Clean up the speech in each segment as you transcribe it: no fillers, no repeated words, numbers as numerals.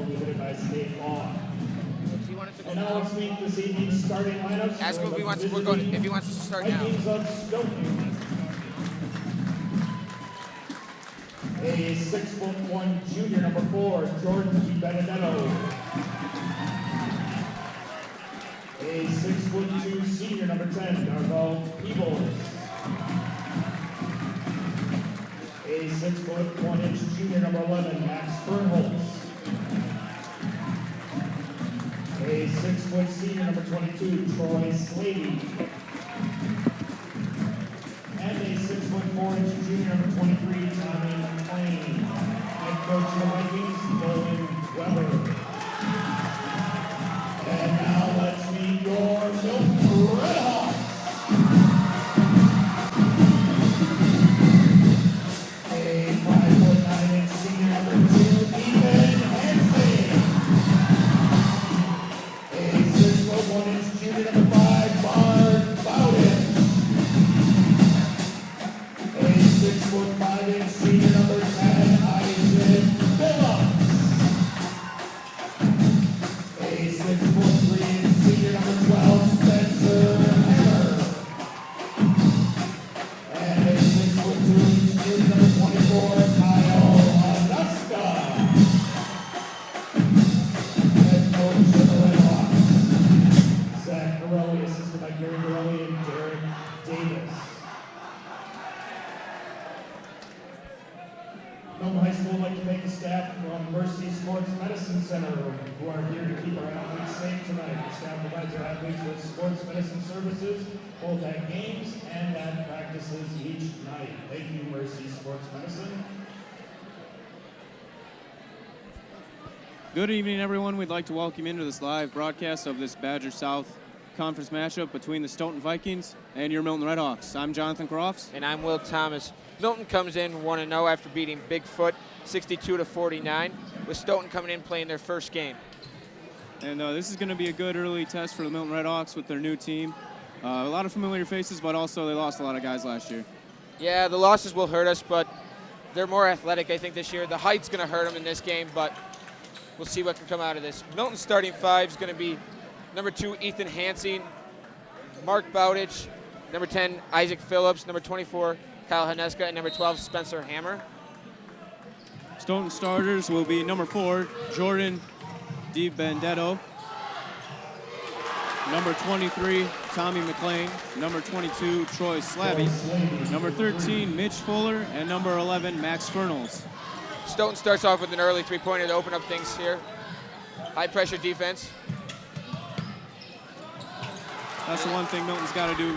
prohibited by state law. He wanted to go And now let's meet this evening's starting lineups. Ask him if he wants. If he wants to start now. Vikings of Stoughton. A 6'1" junior, number 4, Jordan Benedetto. A 6'2" senior, number 10, Darvel Peebles. A 6'1" junior, number 11, Max Fernholz. A 6' senior, number 22, Troy Slady. And a 6'4" junior, number 23, Tommy McLean. Head coach of the Vikings, Nolan Weber. And now let's meet your Milton Redhawks. A 5'9" senior, number 2, Ethan Hansen. A 6'1" junior, number 5, Bard Bowden. A 6'5" senior, number 10, Isaac Phillips. A 6'3" senior, number 12, Spencer Hammer. And a 6'2" junior, number 24, Kyle Anuska. Head coach of the Redhawks, Zach Corelli, assisted by Gary Corelli and Derek Davis. Milton High School would like to thank the staff from Mercy Sports Medicine Center who are here to keep our athletes safe tonight. The staff provides our athletes with sports medicine services both at games and at practices each night. Thank you, Mercy Sports Medicine. Good evening, everyone. We'd like to welcome you into this live broadcast of this Badger South Conference matchup between the Stoughton Vikings and your Milton Redhawks. I'm Jonathan Crofts. And I'm Will Thomas. Milton comes in 1-0 after beating Bigfoot 62-49, with Stoughton coming in playing their first game. And this is going to be a good early test for the Milton Redhawks with their new team. A lot of familiar faces, but also they lost a lot of guys last year. Yeah, the losses will hurt us, but they're more athletic, I think, this year. The height's going to hurt them in this game, but we'll see what can come out of this. Milton's starting 5 is going to be number 2, Ethan Hansen, Mark Bowditch, number 10, Isaac Phillips, number 24, Kyle Haneska, and number 12, Spencer Hammer. Stoughton starters will be number 4, Jordan DiBendetto, number 23, Tommy McLean, number 22, Troy Slavy, number 13, Mitch Fuller, and number 11, Max Fernholz. Stoughton starts off with an early three-pointer to open up things here. High-pressure defense. That's the one thing Milton's got to do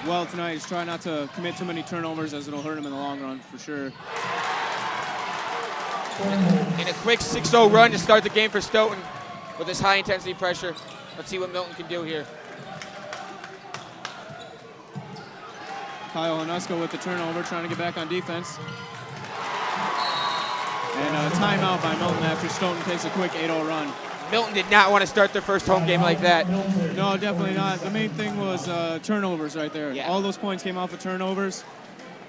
well tonight, is try not to commit too many turnovers, as it'll hurt him in the long run for sure. In a quick 6-0 run to start the game for Stoughton with this high-intensity pressure. Let's see what Milton can do here. Kyle Haneska with the turnover, trying to get back on defense. And a timeout by Milton after Stoughton takes a quick 8-0 run. Milton did not want to start their first home game like that. No, definitely not. The main thing was turnovers right there. Yeah. All those points came off of turnovers.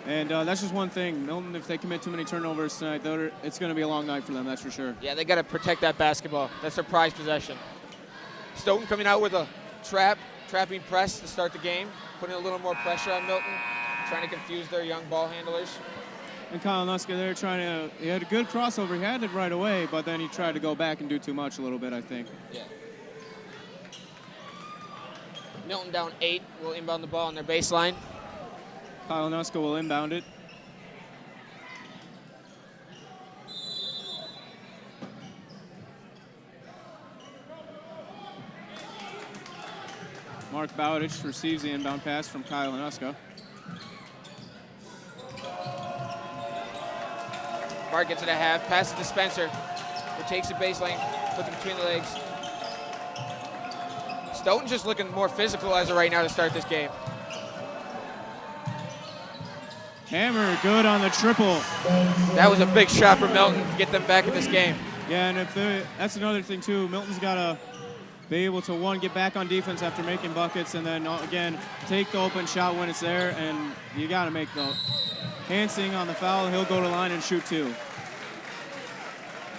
And that's just one thing. Milton, if they commit too many turnovers tonight, it's going to be a long night for them, that's for sure. Yeah, they got to protect that basketball. That's their prized possession. Stoughton coming out with a trapping press to start the game, putting a little more pressure on Milton, trying to confuse their young ball handlers. And Kyle Haneska there he had a good crossover. He had it right away, but then he tried to go back and do too much a little bit, I think. Yeah. Milton down 8 will inbound the ball on their baseline. Kyle Haneska will inbound it. Mark Bowditch receives the inbound pass from Kyle Haneska. Mark gets it a half, passes to Spencer, who takes the baseline, puts it between the legs. Stoughton just looking more physical as of right now to start this game. Hammer good on the triple. That was a big shot for Milton to get them back in this game. Yeah, and that's another thing too. Milton's got to be able to, one, get back on defense after making buckets, and then again, take the open shot when it's there, and you got to make the Hansing on the foul. He'll go to the line and shoot 2.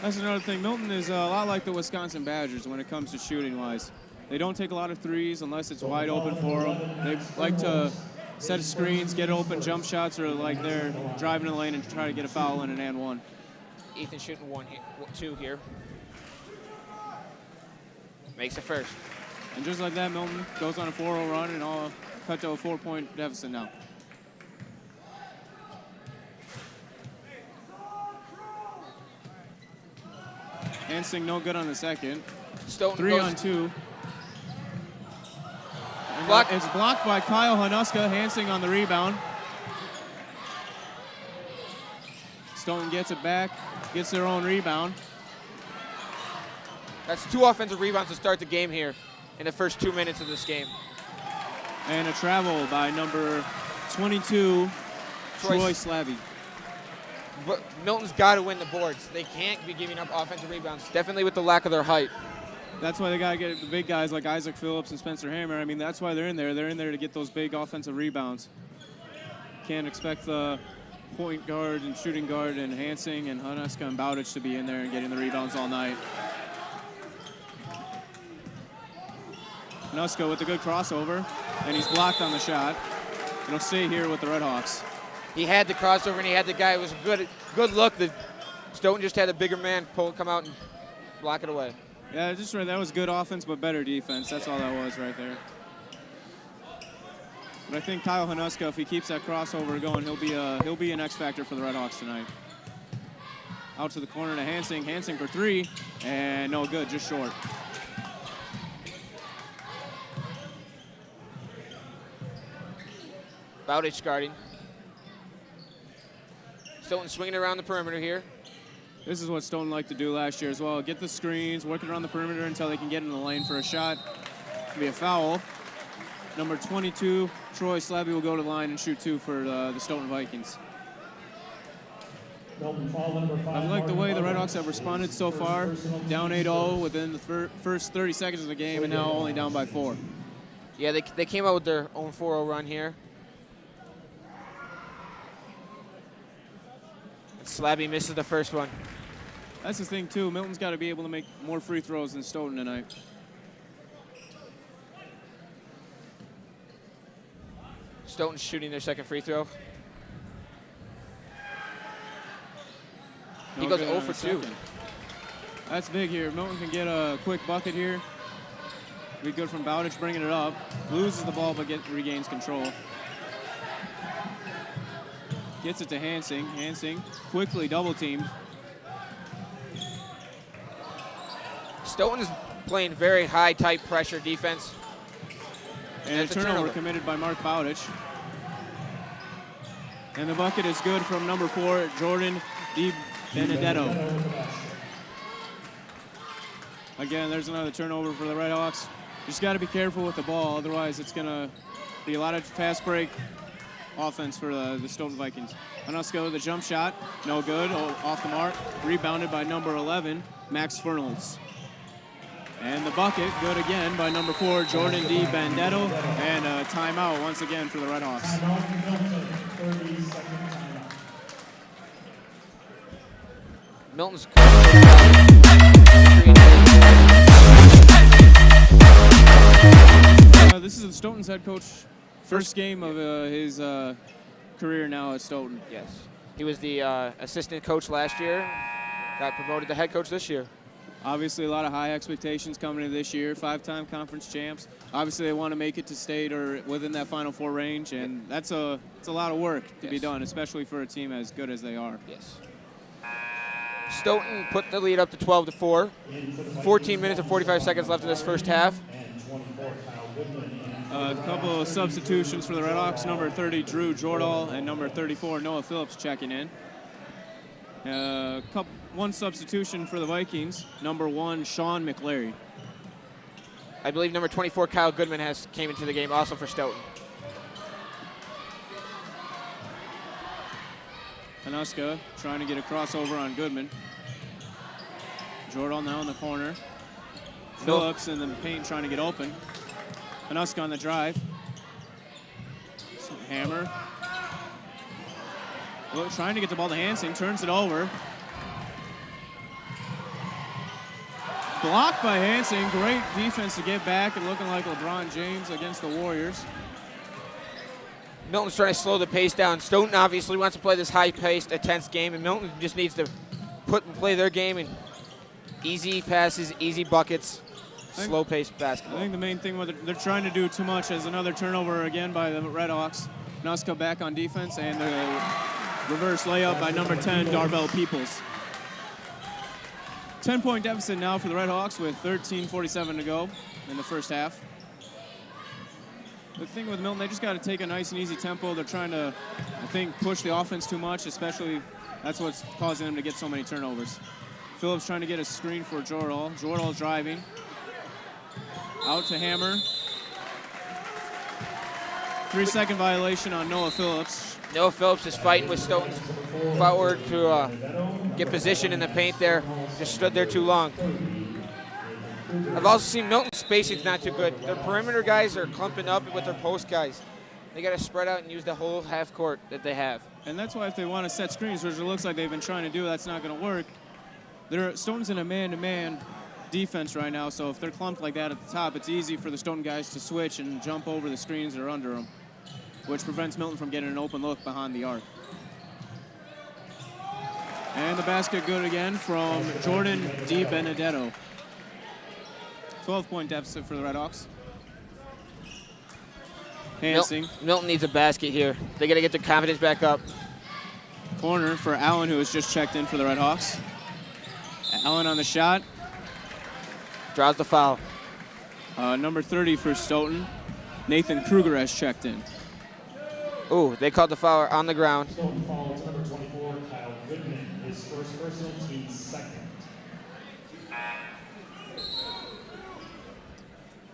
That's another thing. Milton is a lot like the Wisconsin Badgers when it comes to shooting-wise. They don't take a lot of threes unless it's wide open for them. They like to set screens, get open jump shots, or like they're driving the lane and try to get a foul in an and one. Ethan shooting 2 here. Makes it first. And just like that, Milton goes on a 4-0 run and all cut to a 4-point deficit now. Hansing no good on the second. Stoughton 3 on 2. Blocked. It's blocked by Kyle Hanuska. Hansing on the rebound. Stoughton gets it back, gets their own rebound. That's 2 offensive rebounds to start the game here in the first 2 minutes of this game. And a travel by number 22, Troy Slavy. But Milton's got to win the boards. They can't be giving up offensive rebounds, definitely with the lack of their height. That's why they got to get the big guys like Isaac Phillips and Spencer Hammer. I mean, that's why they're in there. They're in there to get those big offensive rebounds. Can't expect the point guard and shooting guard and Hansing and Hanuska and Bowditch to be in there and getting the rebounds all night. Hanuska with a good crossover, and he's blocked on the shot. It'll stay here with the Red Hawks. He had the crossover and he had the guy. It was a good look. Stoughton just had a bigger man come out and block it away. Yeah, just right. That was good offense, but better defense. That's all that was right there. But I think Kyle Hanuska, if he keeps that crossover going, he'll be an X factor for the Red Hawks tonight. Out to the corner to Hansing. Hansing for 3, and no good, just short. Bowditch guarding. Stoughton swinging around the perimeter here. This is what Stoughton liked to do last year as well. Get the screens, work it around the perimeter until they can get in the lane for a shot. It'll be a foul. Number 22, Troy Slavy will go to the line and shoot 2 for the Stoughton Vikings. I like the way the Red Hawks have responded so far. Down 8-0 within the first 30 seconds of the game, and now only down by 4. Yeah, they came out with their own 4-0 run here. Slavy misses the first one. That's the thing, too. Milton's got to be able to make more free throws than Stoughton tonight. Stoughton's shooting their second free throw. He goes 0 for 2. That's big here. Milton can get a quick bucket here. Be good from Bowditch bringing it up. Loses the ball but regains control. Gets it to Hansing. Hansing quickly double teamed. Stoughton is playing very high, tight pressure defense. And a turnover committed by Mark Bowditch. And the bucket is good from number 4, Jordan Di Benedetto. Again, there's another turnover for the Red Hawks. You just got to be careful with the ball, otherwise it's going to be a lot of fast break offense for the Stoughton Vikings. Hanuska with the jump shot, no good, off the mark. Rebounded by number 11, Max Fernholz. And the bucket, good again by number 4, Jordan Di Benedetto, and a timeout once again for the Red Hawks. Milton's this is the Stoughton's head coach. First game of his career now at Stoughton. Yes. He was the assistant coach last year, got promoted to head coach this year. Obviously, a lot of high expectations coming into this year. 5-time conference champs. Obviously, they want to make it to state or within that Final Four range, and it's a lot of work to be done, especially for a team as good as they are. Yes. Stoughton put the lead up to 12-4. 14 minutes and 45 seconds left in this first half. A couple of substitutions for the Red Hawks. Number 30, Drew Jordahl, and number 34, Noah Phillips checking in. One substitution for the Vikings. Number 1, Sean McLary. I believe number 24, Kyle Goodman, came into the game also for Stoughton. Hanuska trying to get a crossover on Goodman. Jordahl now in the corner. Phillips in the paint trying to get open. Hanuska on the drive. Hammer. Well, trying to get the ball to Hansing, turns it over. Blocked by Hansen. Great defense to get back and looking like LeBron James against the Warriors. Milton's trying to slow the pace down. Stoughton obviously wants to play this high-paced, intense game, and Milton just needs to play their game in easy passes, easy buckets, slow-paced basketball. I think the main thing they're trying to do too much is another turnover again by the Redhawks. Nuska back on defense, and the reverse layup by number 10, Darvell Peoples. 10-point deficit now for the Redhawks with 13:47 to go in the first half. The thing with Milton, they just got to take a nice and easy tempo. They're trying to, I think, push the offense too much, especially that's what's causing them to get so many turnovers. Phillips trying to get a screen for Jordal. Jordal driving. Out to Hammer. 3-second violation on Noah Phillips. Noah Phillips is fighting with Stoughton's forward to get position in the paint there. Just stood there too long. I've also seen Milton's spacing's not too good. Their perimeter guys are clumping up with their post guys. They got to spread out and use the whole half court that they have. And that's why if they want to set screens, which it looks like they've been trying to do, that's not going to work. Stoughton's in a man-to-man defense right now, so if they're clumped like that at the top, it's easy for the Stoughton guys to switch and jump over the screens or under them, which prevents Milton from getting an open look behind the arc. And the basket good again from Jordan Di Benedetto. 12-point deficit for the Redhawks. Hansing. Milton needs a basket here. They got to get their confidence back up. Corner for Allen, who has just checked in for the Redhawks. Allen on the shot. Draws the foul. Number 30 for Stoughton. Nathan Kruger has checked in. Ooh, they called the foul on the ground. Stoughton fouls number 24, Kyle Goodman, his first personal, team second.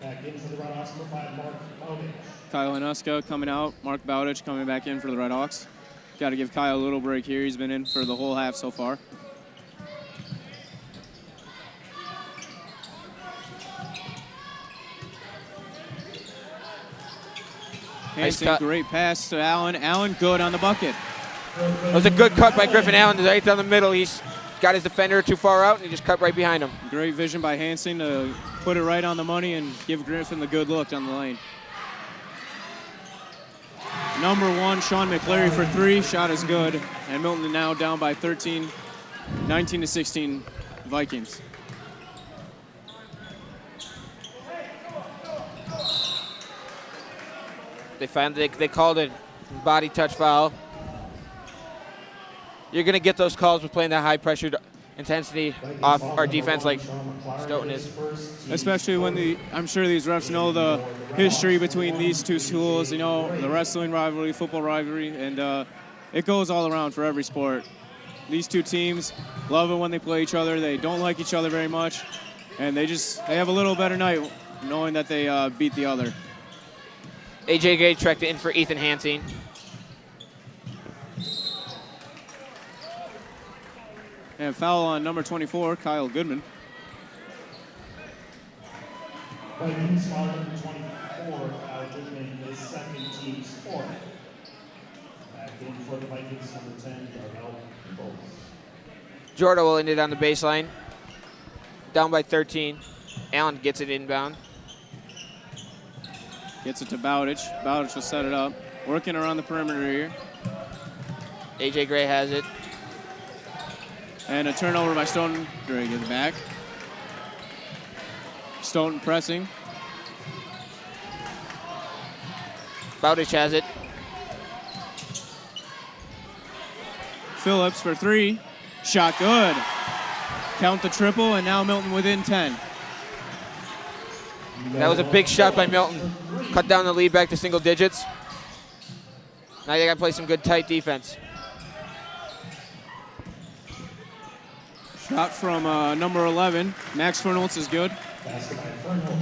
Back in for the Redhawks, number 5, Mark Bowditch. Kyle Hanuska coming out. Mark Bowditch coming back in for the Redhawks. Got to give Kyle a little break here. He's been in for the whole half so far. Hansen, great pass to Allen. Allen good on the bucket. It was a good cut by Griffin Allen right down the middle. He's got his defender too far out, and he just cut right behind him. Great vision by Hansen to put it right on the money and give Griffin the good look down the lane. Number 1, Sean McCleary for 3. Shot is good. And Milton now down by 13, 19-16 Vikings. They called it body touch foul. You're going to get those calls with playing that high pressure intensity off our defense like Stoughton is. Especially when I'm sure these refs know the history between these two schools, you know, the wrestling rivalry, football rivalry, and it goes all around for every sport. These two teams love it when they play each other. They don't like each other very much, and they have a little better night knowing that they beat the other. A.J. Gray checked in for Ethan Hansing. And foul on number 24, Kyle Goodman. Vikings foul number 24, Kyle Goodman, his second, team's fourth. Back in for the Vikings, number 10, Darvell Peoples. Jordan will end it on the baseline. Down by 13. Allen gets it inbound. Gets it to Bowditch. Bowditch will set it up. Working around the perimeter here. A.J. Gray has it. And a turnover by Stoughton. Gray gets back. Stoughton pressing. Bowditch has it. Phillips for 3. Shot good. Count the triple, and now Milton within 10. That was a big shot by Milton. Cut down the lead back to single digits. Now you got to play some good tight defense. Shot from number 11. Max Fernholz is good. Basket by Fernholz.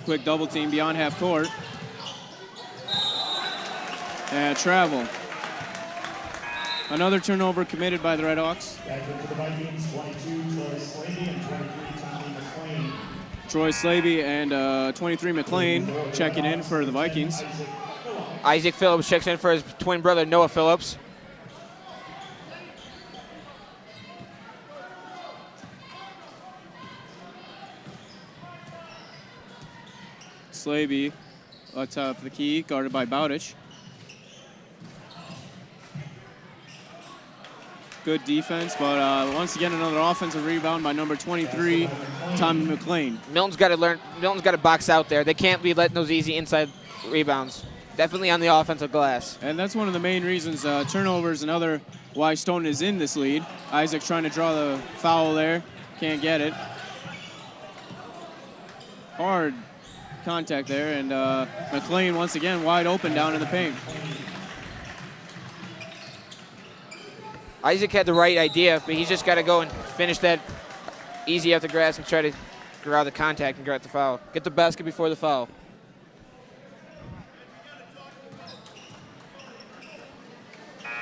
Quick double team beyond half court. And travel. Another turnover committed by the Redhawks. Back in for the Vikings, 22, Troy Slavy, and 23, Tommy McLean. Troy Slavey and 23 McLean checking in for the Vikings. Isaac Phillips checks in for his twin brother, Noah Phillips. Slavey atop the key, guarded by Bowditch. Good defense, but once again, another offensive rebound by number 23, Tommy McLean. Milton's got to box out there. They can't be letting those easy inside rebounds. Definitely on the offensive glass. And that's one of the main reasons, turnovers and other why Stoughton is in this lead. Isaac trying to draw the foul there, can't get it. Hard contact there, and McLean once again wide open down in the paint. Isaac had the right idea, but he's just got to go and finish that easy off the grass and try to draw the contact and grab the foul. Get the basket before the foul.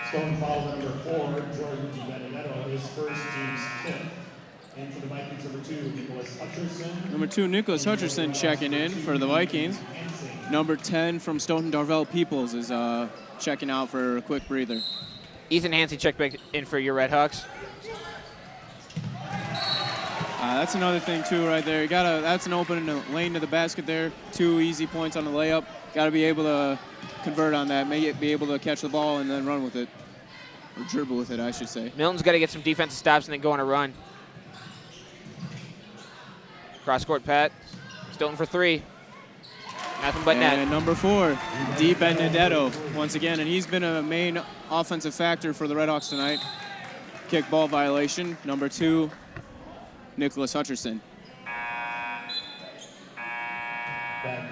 Stoughton foul number 4, Jordan DiBenedetto, his first team's 5th. And for the Vikings, number 2, Nicholas Hutcherson. Number 2, Nicholas Hutcherson checking in for the Vikings. Number 10 from Stoughton, Darvell Peoples is checking out for a quick breather. Ethan Hansey checked back in for your Redhawks. That's another thing too, right there. That's an open lane to the basket there. 2 easy points on the layup. Got to be able to convert on that. Be able to catch the ball and then run with it, or dribble with it, I should say. Milton's got to get some defensive stops and then go on a run. Cross court Pat. Stoughton for 3. Nothing but net. And number 4, DiBenedetto once again, and he's been a main offensive factor for the Redhawks tonight. Kick ball violation. Number 2, Nicholas Hutcherson. Back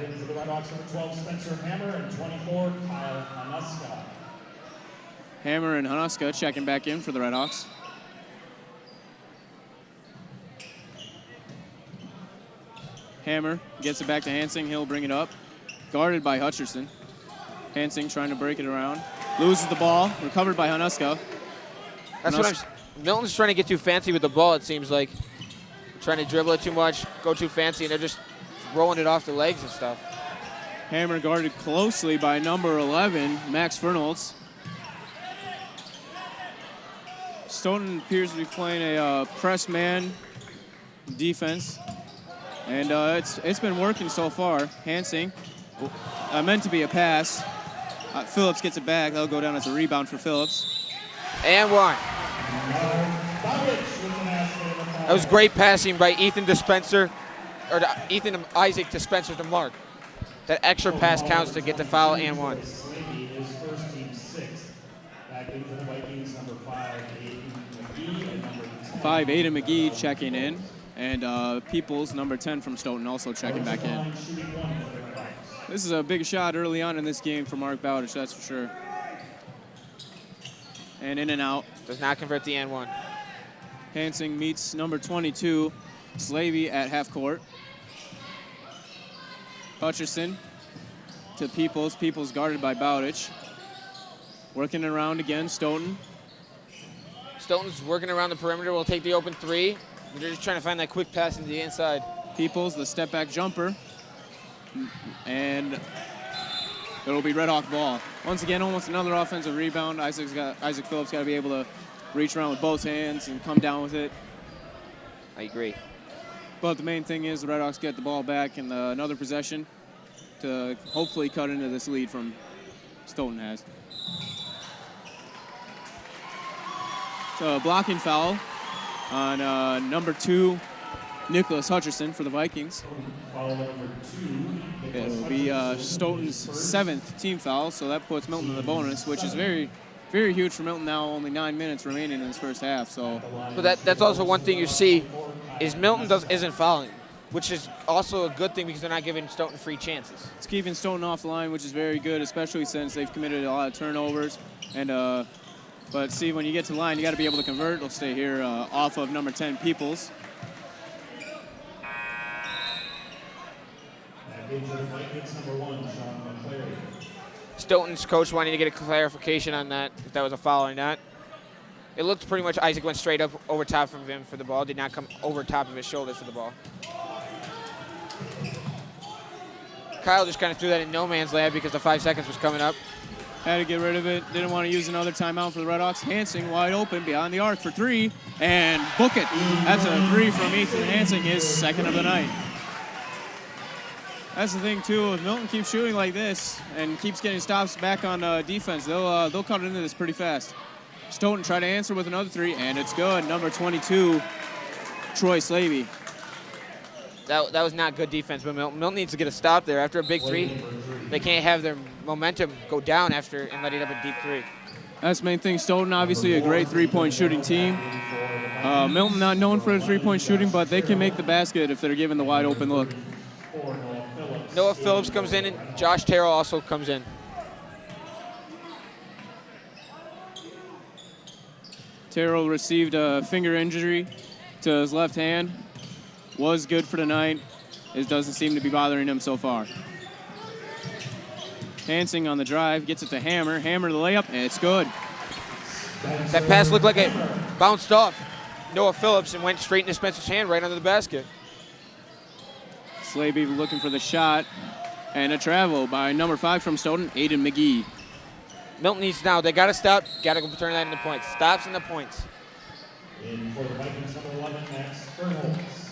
in for the Redhawks, number 12, Spencer Hammer, and 24, Kyle Hanuska. Hammer and Hanuska checking back in for the Redhawks. Hammer gets it back to Hansing. He'll bring it up. Guarded by Hutcherson. Hansing trying to break it around. Loses the ball. Recovered by Hanuska. That's what Milton's trying to get too fancy with the ball, it seems like. Trying to dribble it too much, go too fancy, and they're just rolling it off the legs and stuff. Hammer guarded closely by number 11, Max Fernholz. Stoughton appears to be playing a press man defense. And it's been working so far. Hansing, meant to be a pass. Phillips gets it back. That'll go down as a rebound for Phillips. And 1. That was great passing by Ethan Isaac to Spencer to Mark. That extra pass counts to get the foul and 1. His first team's 6th. Back in for the Vikings, number 5, Aiden McGee, and number 10. 5, Aiden McGee checking in. And Peoples, number 10 from Stoughton, also checking back in. This is a big shot early on in this game for Mark Bowditch, that's for sure. And in and out. Does not convert the N1. Hansing meets number 22, Slavey at half court. Hutcherson to Peoples. Peoples guarded by Bowditch. Working around again, Stoughton. Stoughton's working around the perimeter. We'll take the open 3. They're just trying to find that quick pass into the inside. Peoples, the step back jumper. And it'll be Red Hawk ball. Once again, almost another offensive rebound. Isaac Phillips got to be able to reach around with both hands and come down with it. I agree. But the main thing is the Red Hawks get the ball back in another possession to hopefully cut into this lead from Stoughton has. So a blocking foul on number 2, Nicholas Hutcherson for the Vikings. Foul number 2. It'll be Stoughton's 7th team foul, so that puts Milton in the bonus, which is very, very huge for Milton now. Only 9 minutes remaining in this first half. So, but that's also one thing you see is Milton isn't fouling, which is also a good thing because they're not giving Stoughton free chances. It's keeping Stoughton off the line, which is very good, especially since they've committed a lot of turnovers. And but see, when you get to the line, you got to be able to convert. It'll stay here off of number 10, Peoples. Stoughton's coach wanting to get a clarification on that, if that was a foul or not. It looked pretty much Isaac went straight up over top of him for the ball, did not come over top of his shoulder for the ball. Kyle just kind of threw that in no man's land because the 5 seconds was coming up. Had to get rid of it. Didn't want to use another timeout for the Redhawks. Hansing wide open beyond the arc for 3 and book it. That's a 3 from Ethan Hansing, his 2nd of the night. That's the thing too. If Milton keeps shooting like this and keeps getting stops back on defense, they'll cut into this pretty fast. Stoughton tried to answer with another 3, and it's good. Number 22, Troy Slavey. That was not good defense, but Milton needs to get a stop there. After a big 3, they can't have their momentum go down after and let it up a deep 3. That's the main thing. Stoughton, obviously a great 3-point shooting team. Milton not known for the 3-point shooting, but they can make the basket if they're given the wide open look. Noah Phillips comes in, and Josh Terrell also comes in. Terrell received a finger injury to his left hand. Was good for tonight. It doesn't seem to be bothering him so far. Hansing on the drive, gets it to Hammer. Hammer the layup, and it's good. That pass looked like it bounced off Noah Phillips and went straight into Spencer's hand right under the basket. Slavey looking for the shot, and a travel by number 5 from Stoughton, Aiden McGee. Milton needs now. They got to stop. Got to turn that into points. Stops into points. In for the Vikings, number 11, Max Bernholz.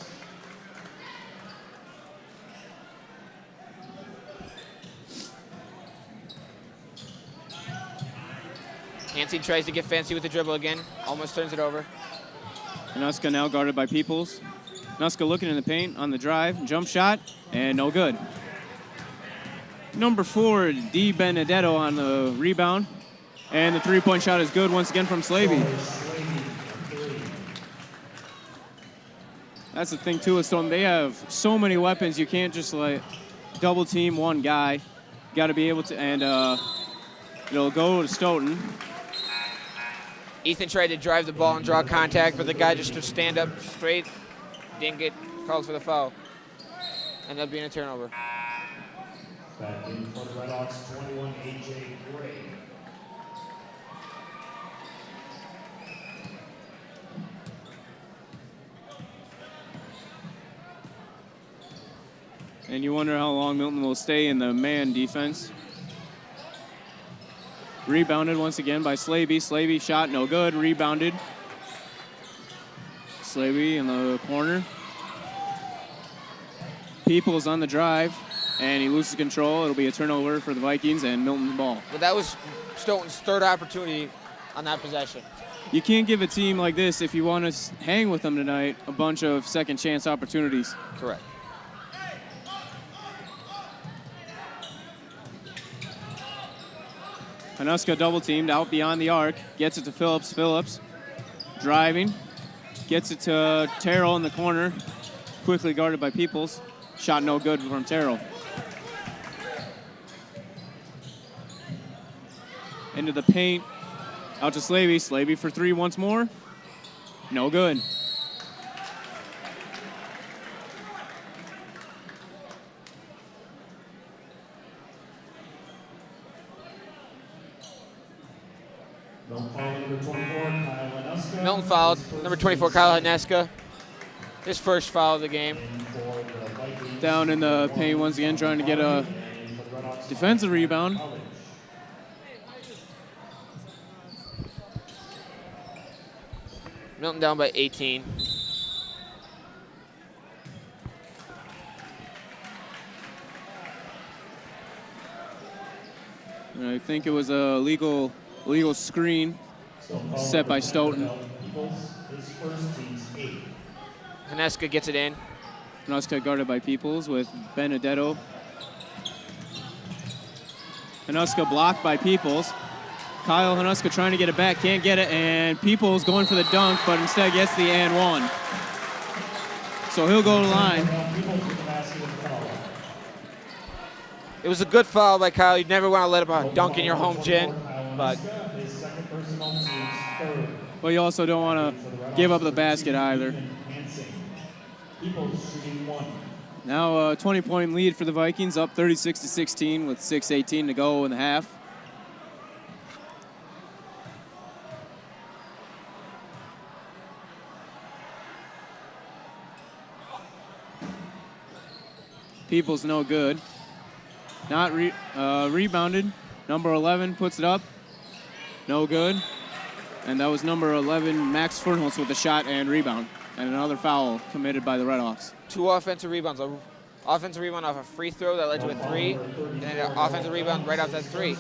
Hansing tries to get fancy with the dribble again. Almost turns it over. Nuska now guarded by Peoples. Nuska looking in the paint on the drive. Jump shot, and no good. Number 4, D. Benedetto on the rebound. And the 3-point shot is good once again from Slavey. That's the thing, too, with Stoughton. They have so many weapons. You can't just, like, double team one guy. You got to be able to, and it'll go to Stoughton. Ethan tried to drive the ball and draw contact, but the guy just to stand up straight. Didn't get called for the foul. Ended up being a turnover. Back in for the Redhawks, 21, A.J. Gray. And you wonder how long Milton will stay in the man defense. Rebounded once again by Slavey. Slavey shot no good. Rebounded. Slavey in the corner. Peoples on the drive, and he loses control. It'll be a turnover for the Vikings and Milton's ball. But that was Stoughton's 3rd opportunity on that possession. You can't give a team like this, if you want to hang with them tonight, a bunch of second chance opportunities. Correct. Hanuska double teamed out beyond the arc, gets it to Phillips. Phillips driving, gets it to Terrell in the corner, quickly guarded by Peoples. Shot no good from Terrell. Into the paint, out to Slavey. Slavey for 3 once more. No good. Milton fouled. Number 24, Kyle Haneska. His first foul of the game. Down in the paint once again, trying to get a defensive rebound. Milton down by 18. I think it was a legal screen set by Stoughton. Haneska gets it in. Hanuska guarded by Peoples with Benedetto. Hanuska blocked by Peoples. Kyle Hanuska trying to get it back, can't get it, and Peoples going for the dunk, but instead gets the and one. So he'll go to the line. It was a good foul by Kyle. You'd never want to let him dunk in your home gym, but you also don't want to give up the basket either. Now a 20-point lead for the Vikings, up 36-16 with 6:18 to go in the half. Peoples no good. Not rebounded. Number 11 puts it up. No good. And that was number 11, Max Fernholz, with a shot and rebound. And another foul committed by the Redhawks. 2 offensive rebounds. An offensive rebound off a free throw that led to a 3, and then an offensive rebound right off that 3.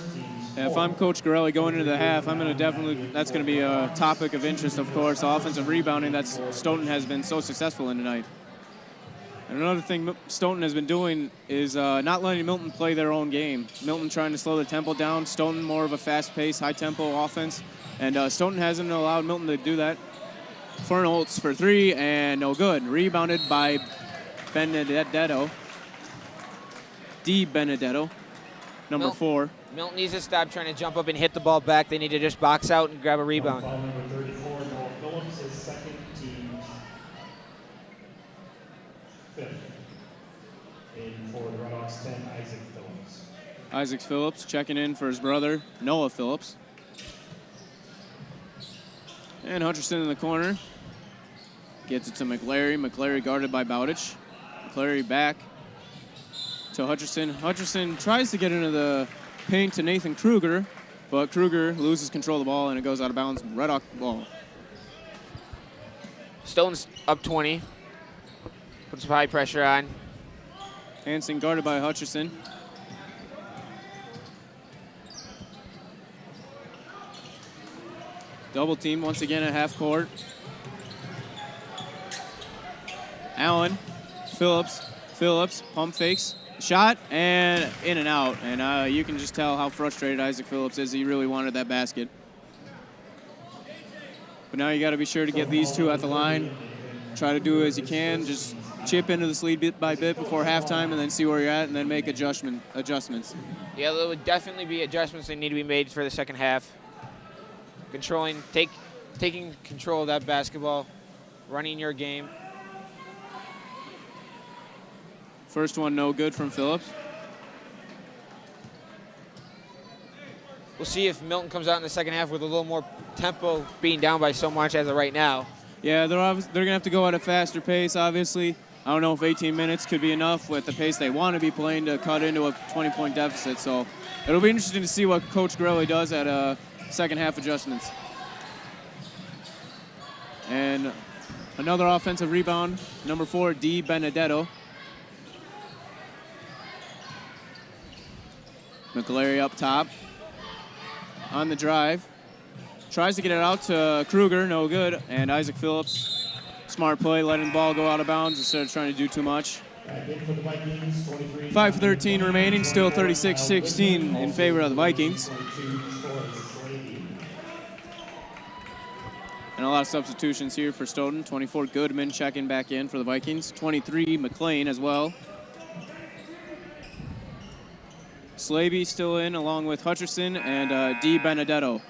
Yeah, if I'm Coach Gorelli going into the half, I'm going to that's going to be a topic of interest, of course, offensive rebounding that Stoughton has been so successful in tonight. And another thing Stoughton has been doing is not letting Milton play their own game. Milton trying to slow the tempo down, Stoughton more of a fast-paced, high-tempo offense, and Stoughton hasn't allowed Milton to do that. Fernholz for 3, and no good. Rebounded by Benedetto. Benedetto, number 4. Milton needs to stop trying to jump up and hit the ball back. They need to just box out and grab a rebound. Foul number 34, Noah Phillips, his second, team's 5th. In for the Redhawks 10, Isaac Phillips. Isaac Phillips checking in for his brother, Noah Phillips. And Hutcherson in the corner. Gets it to McLary. McLary guarded by Bowditch. McLary back to Hutcherson. Hutcherson tries to get into the paint to Nathan Kruger, but Kruger loses control of the ball and it goes out of bounds. Red Hawk ball. Stoughton's up 20. Put some high pressure on. Hansen guarded by Hutcherson. Double team once again at half court. Allen, Phillips, pump fakes, shot, and in and out. And you can just tell how frustrated Isaac Phillips is. He really wanted that basket. But now you got to be sure to get these two at the line. Try to do as you can. Just chip into this lead bit by bit before halftime and then see where you're at and then make adjustments. Yeah, there would definitely be adjustments that need to be made for the second half. Taking control of that basketball, running your game. First one, no good from Phillips. We'll see if Milton comes out in the second half with a little more tempo, being down by so much as of right now. Yeah, they're going to have to go at a faster pace, obviously. I don't know if 18 minutes could be enough with the pace they want to be playing to cut into a 20-point deficit. So it'll be interesting to see what Coach Gorelli does at second half adjustments. And another offensive rebound, number 4, Benedetto. McLary up top on the drive. Tries to get it out to Kruger, no good. And Isaac Phillips, smart play, letting the ball go out of bounds instead of trying to do too much. 5:13 remaining, still 36-16 in favor of the Vikings. And a lot of substitutions here for Stoughton. 24, Goodman checking back in for the Vikings. 23, McLean as well. Slaby still in along with Hutcherson and Benedetto.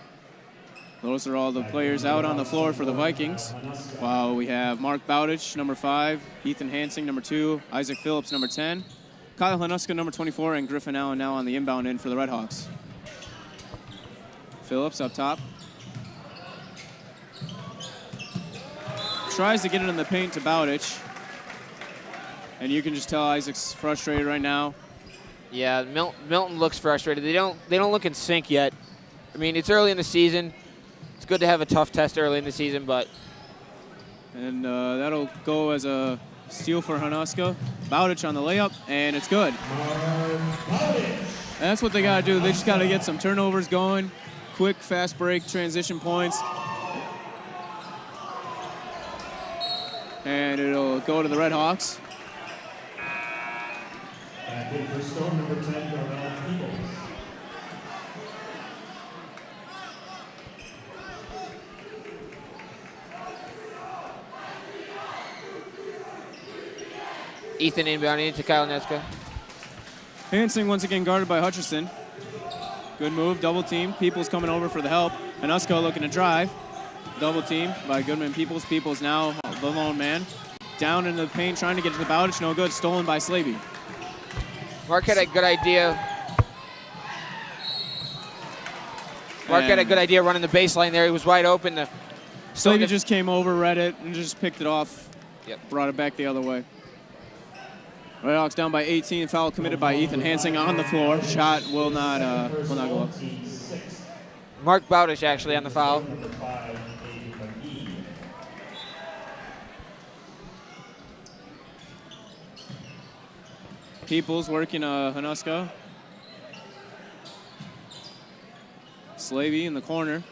Those are all the players out on the floor for the Vikings. While we have Mark Bowditch, number 5, Ethan Hansing, number 2, Isaac Phillips, number 10, Kyle Hanuska, number 24, and Griffin Allen now on the inbound end for the Redhawks. Phillips up top. Tries to get it in the paint to Bowditch. And you can just tell Isaac's frustrated right now. Yeah, Milton looks frustrated. They don't look in sync yet. I mean, it's early in the season. It's good to have a tough test early in the season, but. And that'll go as a steal for Hanuska. Bowditch on the layup, and it's good. And that's what they got to do. They just got to get some turnovers going. Quick, fast break, transition points. And it'll go to the Redhawks. For Stoughton, number 10, Darnell Peebles. Ethan inbounding into Kyle Hanuska. Hansing once again guarded by Hutcherson. Good move, double team. Peoples coming over for the help. Hanuska looking to drive. Double team by Goodman Peoples. Peoples now the lone man. Down into the paint, trying to get to the Bowditch. No good, stolen by Slaby. Mark had a good idea. Mark had a good idea running the baseline there. He was wide open. Slaby just came over, read it, and just picked it off. Yep. Brought it back the other way. Redhawks down by 18. Foul committed by Ethan Hansing on the floor. Shot will not go up. Mark Bowdish actually on the foul. Peoples working Hanuska. Slavey in the corner.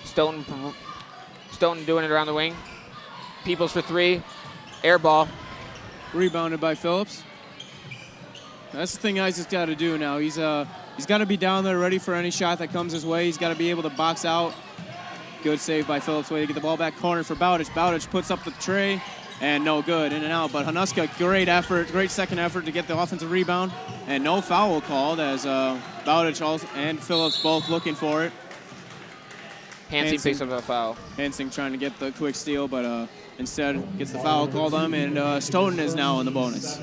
Stoughton doing it around the wing. Peoples for three. Air ball. Rebounded by Phillips. That's the thing Isaac's got to do now. He's got to be down there ready for any shot that comes his way. He's got to be able to box out. Good save by Phillips. Way to get the ball back corner for Bowditch. Bowditch puts up the tray, and no good. In and out. But Hanuska, great effort, great second effort to get the offensive rebound. And no foul called as Bowditch and Phillips both looking for it. Hansing picks up a foul. Hansing trying to get the quick steal, but instead gets the foul called on him, and Stoughton is now in the bonus.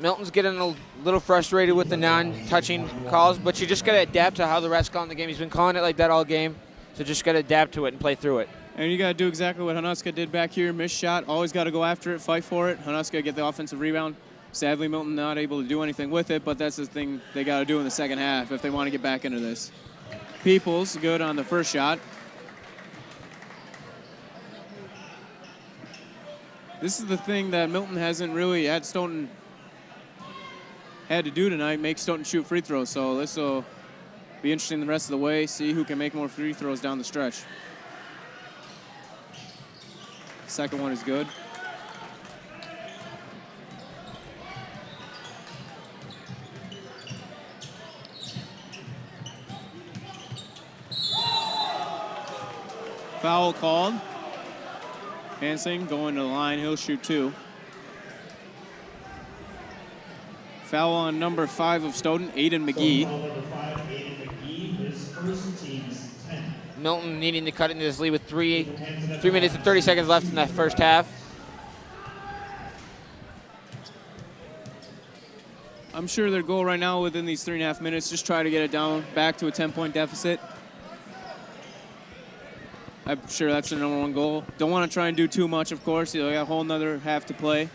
Milton's getting a little frustrated with the non-touching calls, but you just got to adapt to how the ref's calling the game. He's been calling it like that all game, so just got to adapt to it and play through it. And you got to do exactly what Hanuska did back here. Missed shot, always got to go after it, fight for it. Hanuska get the offensive rebound. Sadly, Milton not able to do anything with it, but that's the thing they got to do in the second half if they want to get back into this. Peoples good on the first shot. This is the thing that Milton hasn't really had Stoughton had to do tonight, make Stoughton shoot free throws. So this will be interesting the rest of the way, see who can make more free throws down the stretch. Second one is good. Foul called. Hansing going to the line, he'll shoot two. Foul on number 5 of Stoughton, Aiden McGee. Number 5, Aiden McGee, his first team's 10. Milton needing to cut into this lead with 3 minutes and 30 seconds left in that first half. I'm sure their goal right now within these 3.5 minutes, just try to get it down back to a 10-point deficit. I'm sure that's their number one goal. Don't want to try and do too much, of course. They got a whole nother half to play.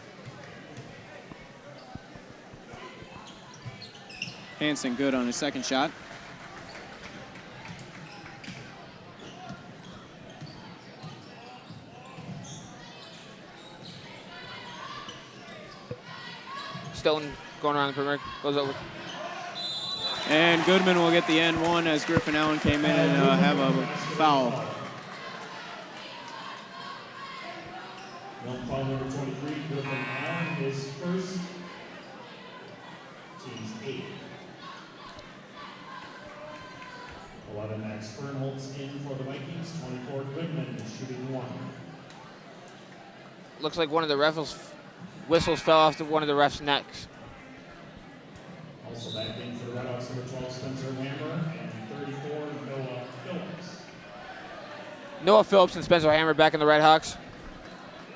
Hansing good on his second shot. Stoughton going around the perimeter, goes over. And Goodman will get the end one as Griffin Allen came in and have a foul. Foul number 23, Griffin Allen, his first, team's 8. 11, Max Fernholtz in for the Vikings. 24, Goodman shooting 1. Looks like one of the whistles fell off one of the refs' necks. Also back in for the Redhawks, number 12, Spencer Hammer, and 34, Noah Phillips. Noah Phillips and Spencer Hammer back in the Redhawks.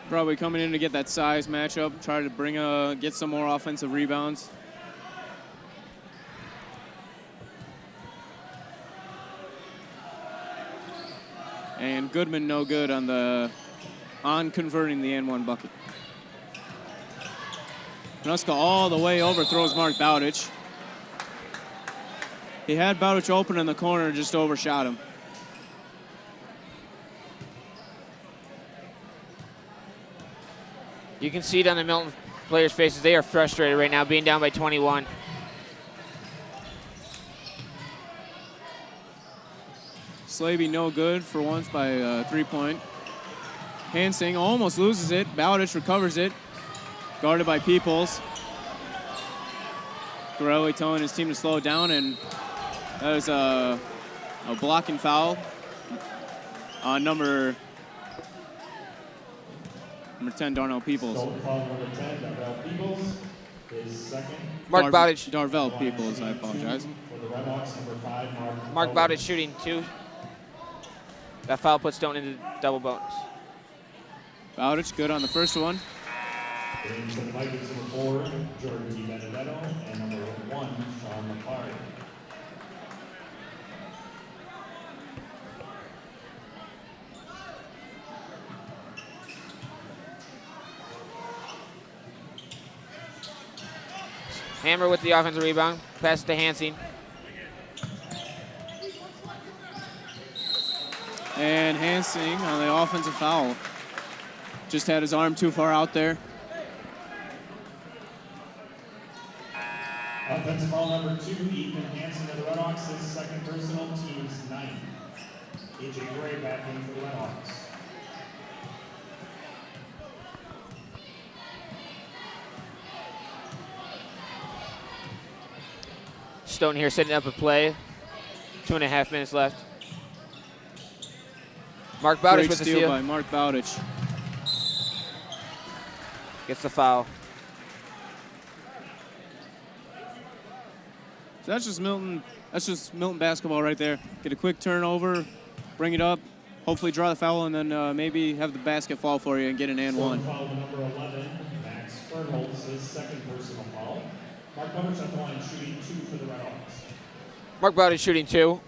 Probably coming in to get that size matchup, try to get some more offensive rebounds. And Goodman no good on converting the N1 bucket. Hanuska all the way overthrows Mark Bowditch. He had Bowditch open in the corner, just overshot him. You can see it on the Milton players' faces. They are frustrated right now, being down by 21. Slavey no good for once by a 3-point. Hansing almost loses it. Bowditch recovers it. Guarded by Peoples. Gorelli telling his team to slow down, and that is a blocking foul on number 10, Darnell Peoples. Foul number 10, Darnell Peoples. His second. Mark Bowditch. Darvell Peoples, I apologize. For the Redhawks, number 5, Mark Bowditch shooting 2. That foul puts Stoughton into double bonus. Bowditch good on the first one. In for the Vikings, number 4, Jordan T. Benedetto, and number 1, Sean McCarty. Hammer with the offensive rebound. Pass to Hansing. And Hansing on the offensive foul. Just had his arm too far out there. Offensive foul number 2, Ethan Hansen of the Redhawks, his second personal, team's 9th. AJ Gray back in for the Redhawks. Stoughton here setting up a play. 2.5 minutes left. Mark Bowditch with the steal. By Mark Bowditch. Gets the foul. So that's just Milton. That's just Milton basketball right there. Get a quick turnover, bring it up, hopefully draw the foul, and then maybe have the basket fall for you and get an and one. Foul number 11, Max Fernholz, his second personal foul. Mark Bowditch at the line shooting 2 for the Redhawks. Mark Bowditch shooting 2.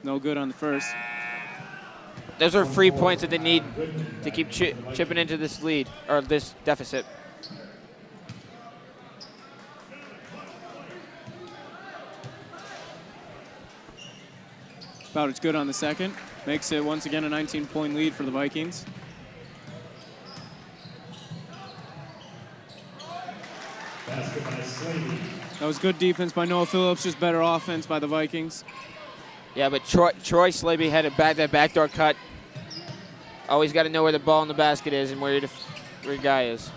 No good on the first. Those are free points that they need to keep chipping into this lead, or this deficit. Bowditch good on the second. Makes it once again a 19-point lead for the Vikings. Basket by Slavy. That was good defense by Noah Phillips, just better offense by the Vikings. Yeah, but Troy Slaby had that backdoor cut. Always got to know where the ball in the basket is and where your guy is.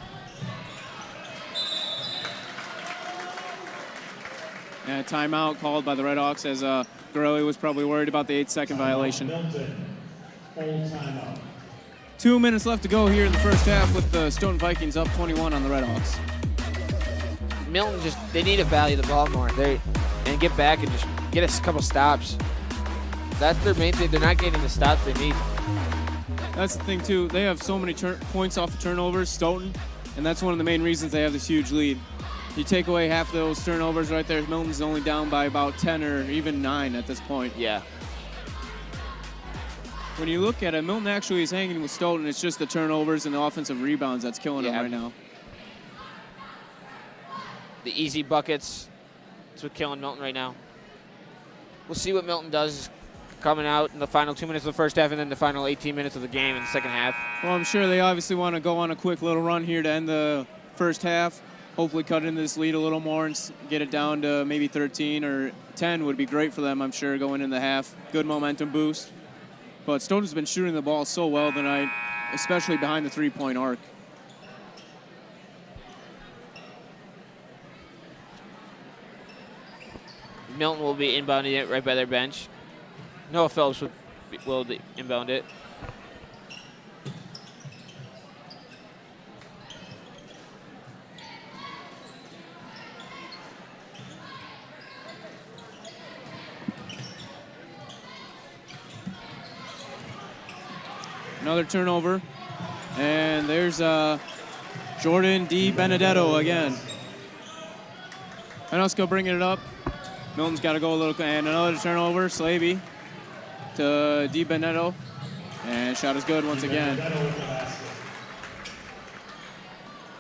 And a timeout called by the Redhawks as Gorelli was probably worried about the 8-second violation. Milton, full timeout. 2 minutes left to go here in the first half with the Stoughton Vikings up 21 on the Redhawks. Milton they need to value the ball more. And get back and just get us a couple stops. That's their main thing. They're not getting the stops they need. That's the thing, too. They have so many points off of turnovers, Stoughton, and that's one of the main reasons they have this huge lead. You take away half those turnovers right there, Milton's only down by about 10 or even 9 at this point. Yeah. When you look at it, Milton actually is hanging with Stoughton. It's just the turnovers and the offensive rebounds that's killing him right now. The easy buckets, that's what's killing Milton right now. We'll see what Milton does coming out in the final 2 minutes of the first half and then the final 18 minutes of the game in the second half. Well, I'm sure they obviously want to go on a quick little run here to end the first half. Hopefully cut into this lead a little more and get it down to maybe 13 or 10 would be great for them, I'm sure, going in the half. Good momentum boost. But Stoughton's been shooting the ball so well tonight, especially behind the three-point arc. Milton will be inbounding it right by their bench. Noah Phillips will inbound it. Another turnover. And there's Jordan D. Benedetto again. Hanuska bringing it up. Milton's got to go a little, and another turnover. Slavy to D. Benedetto. And shot is good once again.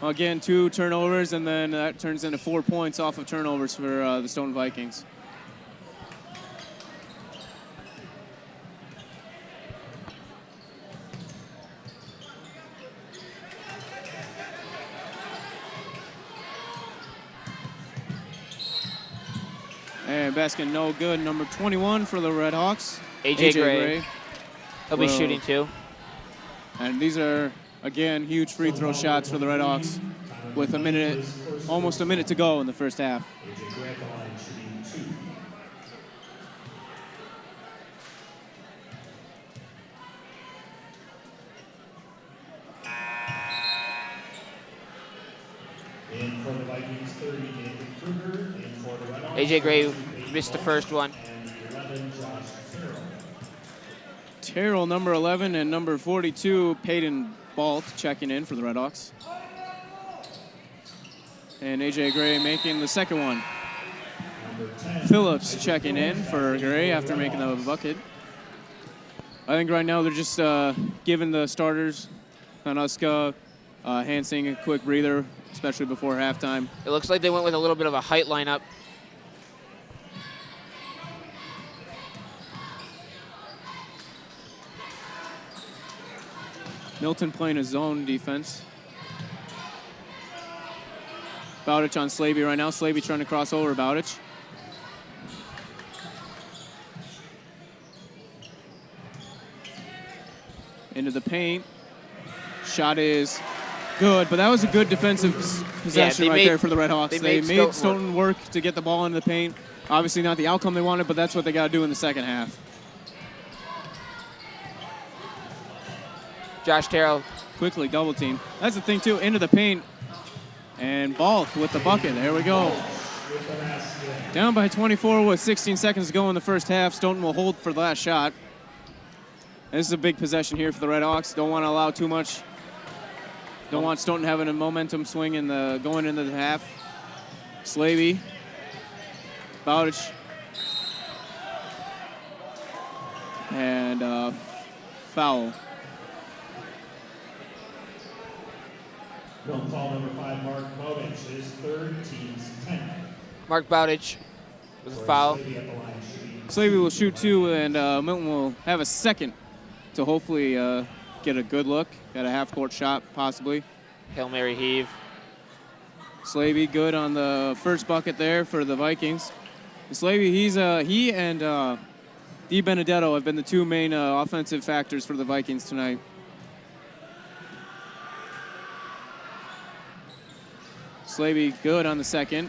Again, 2 turnovers, and then that turns into 4 points off of turnovers for the Stoughton Vikings. And basket no good. Number 21 for the Redhawks. AJ Gray. He'll be shooting 2. And these are, again, huge free throw shots for the Redhawks with almost a minute to go in the first half. AJ Gray at the line shooting 2. In for the Vikings, 30, Nathan Kruger. In for the Redhawks, AJ Gray missed the first one. And 11, Josh Terrell. Terrell, number 11, and number 42, Peyton Balt, checking in for the Redhawks. And AJ Gray making the second one. Number 10, Phillips checking in for Gray after making the bucket. I think right now they're just giving the starters, Hanuska, Hansing a quick breather, especially before halftime. It looks like they went with a little bit of a height lineup. Milton playing a zone defense. Bowditch on Slavy right now. Slavy trying to cross over Bowditch. Into the paint. Shot is good, but that was a good defensive possession there for the Red Hawks. They made Stoughton work to get the ball into the paint. Obviously not the outcome they wanted, but that's what they got to do in the second half. Josh Terrell. Quickly double team. That's the thing too, into the paint. And Balk with the bucket. There we go. Down by 24 with 16 seconds to go in the first half. Stoughton will hold for the last shot. This is a big possession here for the Red Hawks. Don't want to allow too much. Don't want Stoughton having a momentum swing in the going into the half. Slavy. Bowditch. And foul. Milton foul number 5, Mark Bowditch, his third, team's 10th. Mark Bowditch with a foul. Slavy will shoot 2, and Milton will have a second to hopefully get a good look at a half-court shot, possibly. Hail Mary heave. Slavy good on the first bucket there for the Vikings. Slavy, he and Di Benedetto have been the two main offensive factors for the Vikings tonight. Slavy good on the second.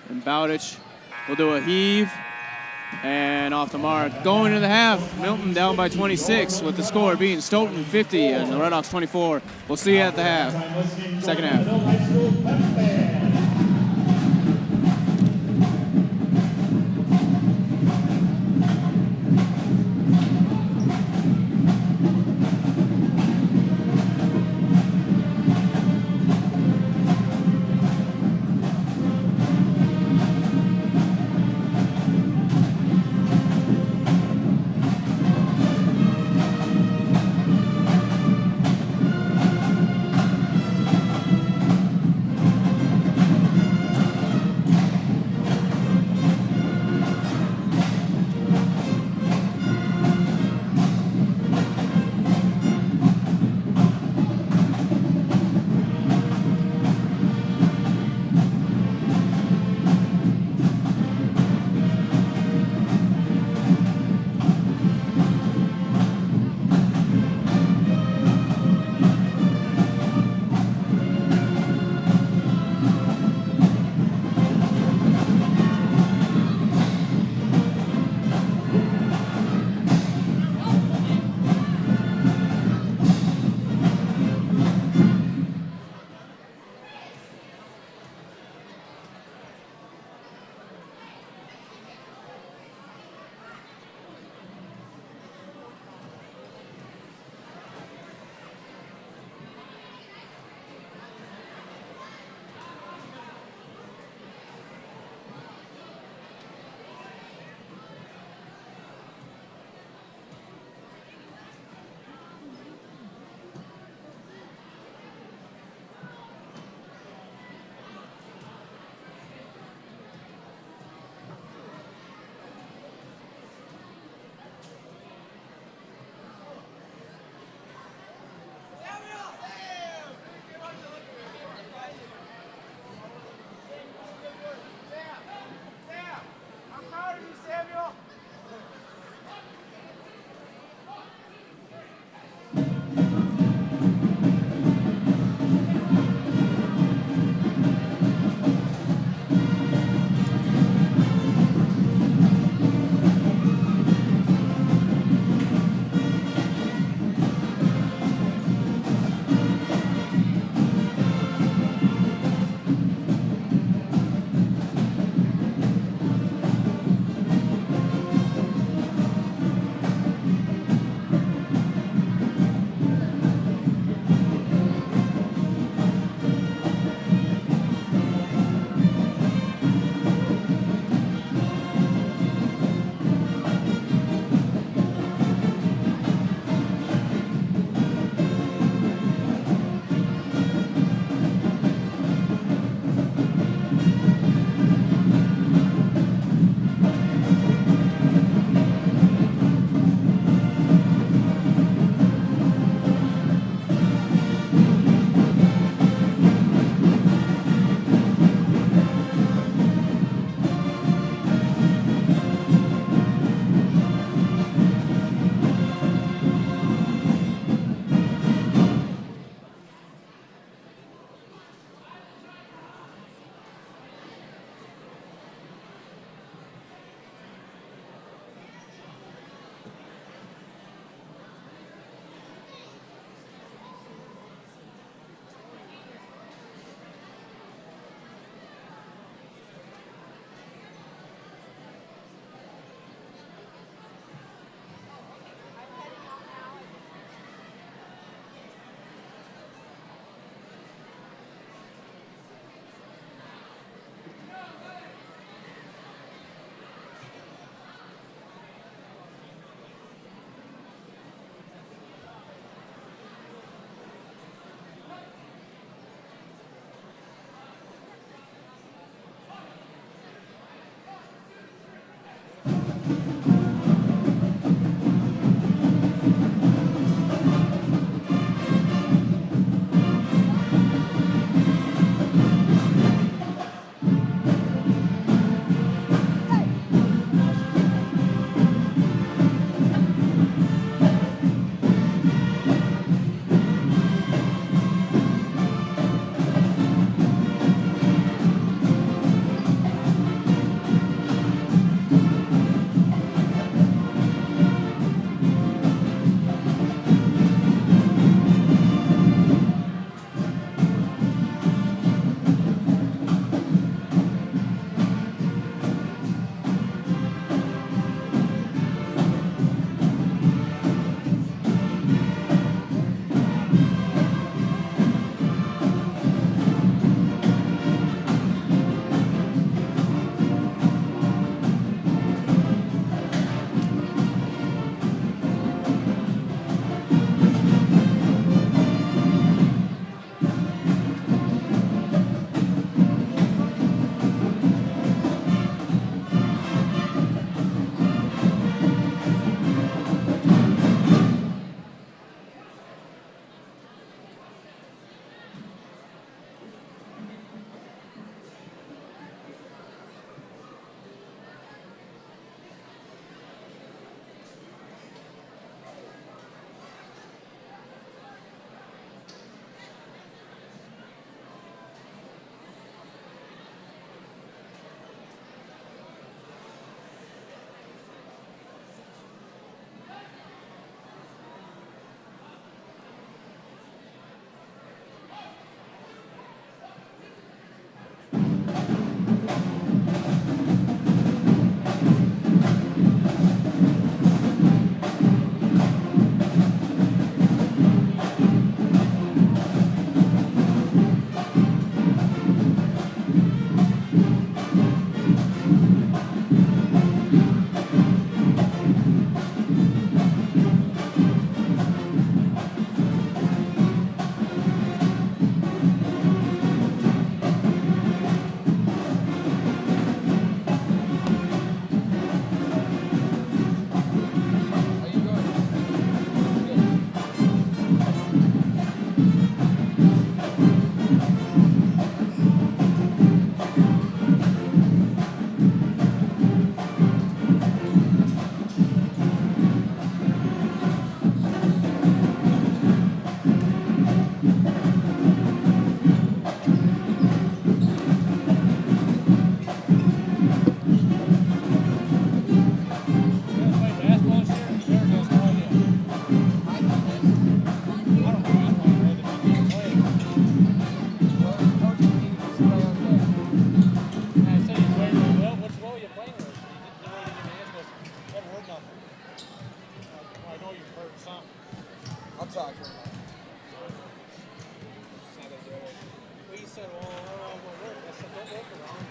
And Bowditch will do a heave. And off the mark. Going to the half. Milton down by 26 with the score being Stoughton 50 and the Red Hawks 24. We'll see you at the half. Second half. talk. We said, well, we'll work. I said, don't work around.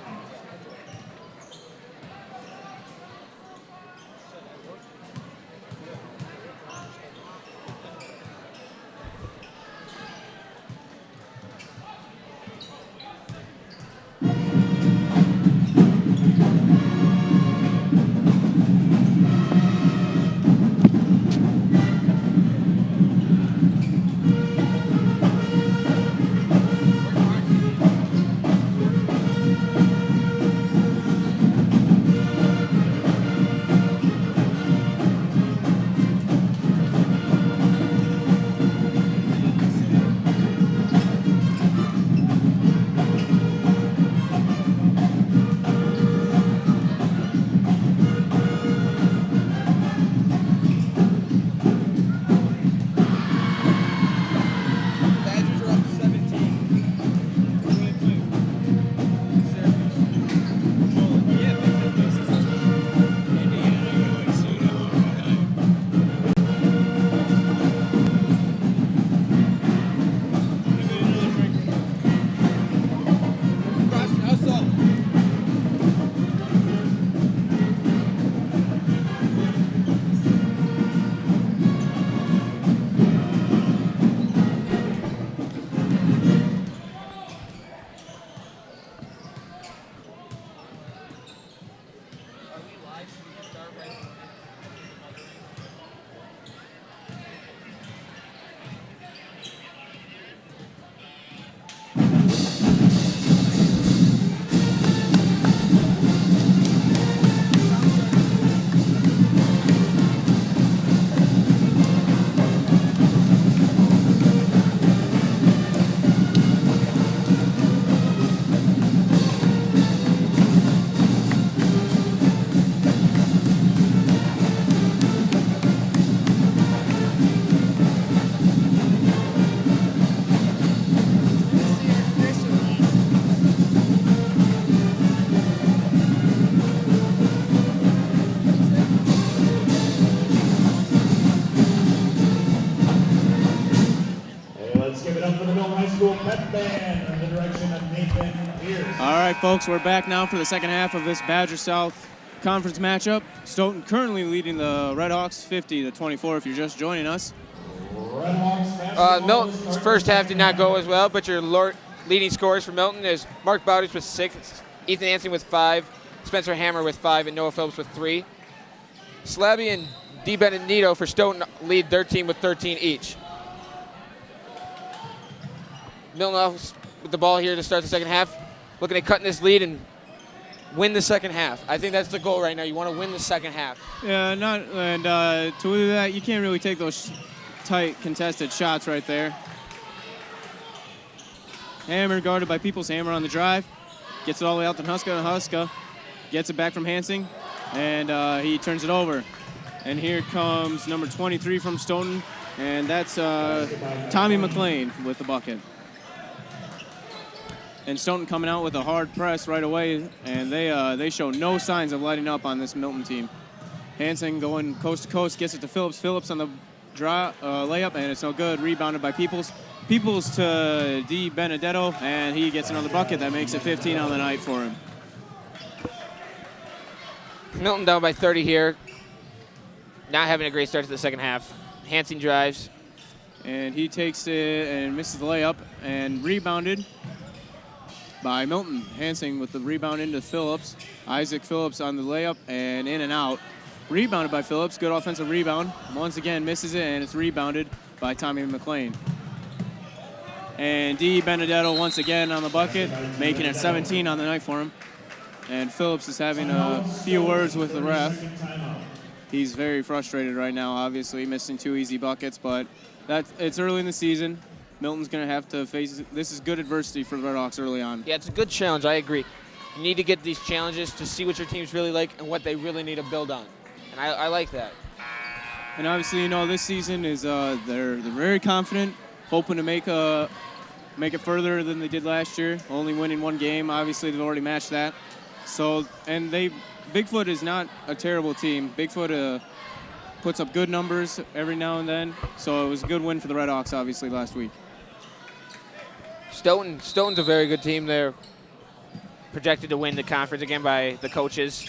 All right, folks, we're back now for the second half of this Badger South Conference matchup. Stoughton currently leading the Redhawks 50-24 if you're just joining us. Milton's first half did not go as well, but your leading scorers for Milton is Mark Bowditch with 6, Ethan Anson with 5, Spencer Hammer with 5, and Noah Phillips with 3. Slabby and D. Benedito for Stoughton lead their team with 13 each. Milton off with the ball here to start the second half, looking at cutting this lead and win the second half. I think that's the goal right now. You want to win the second half. Yeah, to do that, you can't really take those tight contested shots right there. Hammer guarded by Peoples. Hammer on the drive, gets it all the way out to Huska. Huska gets it back from Hansing, and he turns it over. And here comes number 23 from Stoughton, and that's Tommy McLean with the bucket. And Stoughton coming out with a hard press right away, and they show no signs of letting up on this Milton team. Hansing going coast to coast, gets it to Phillips. Phillips on the layup, and it's no good. Rebounded by Peoples. Peoples to D. Benedetto, and he gets another bucket. That makes it 15 on the night for him. Milton down by 30 here. Not having a great start to the second half. Hansing drives. And he takes it and misses the layup, and rebounded by Milton. Hansing with the rebound into Phillips. Isaac Phillips on the layup and in and out. Rebounded by Phillips. Good offensive rebound. Once again misses it, and it's rebounded by Tommy McLean. And D. Benedetto once again on the bucket, making it 17 on the night for him. And Phillips is having a few words with the ref. He's very frustrated right now, obviously, missing 2 easy buckets, but it's early in the season. Milton's going to have to face this is good adversity for the Redhawks early on. Yeah, it's a good challenge. I agree. You need to get these challenges to see what your team's really like and what they really need to build on. And I like that. And obviously, this season is they're very confident, hoping to make it further than they did last year. Only winning 1 game. Obviously, they've already matched that. So, and Bigfoot is not a terrible team. Bigfoot puts up good numbers every now and then. So it was a good win for the Red Hawks, obviously, last week. Stoughton's a very good team. They're projected to win the conference again by the coaches.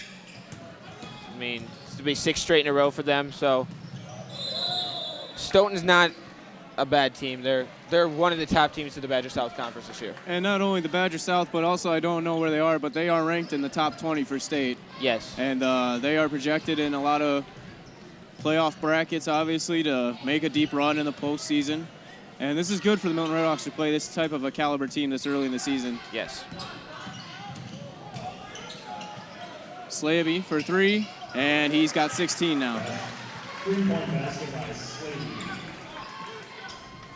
I mean, it's to be 6 straight in a row for them. So Stoughton's not a bad team. They're one of the top teams of the Badger South Conference this year. And not only the Badger South, but also I don't know where they are, but they are ranked in the top 20 for state. Yes. And they are projected in a lot of playoff brackets, obviously, to make a deep run in the postseason. And this is good for the Milton Red Hawks to play this type of a caliber team this early in the season. Yes. Slavey for 3, and he's got 16 now. 3-point basket by Slavey.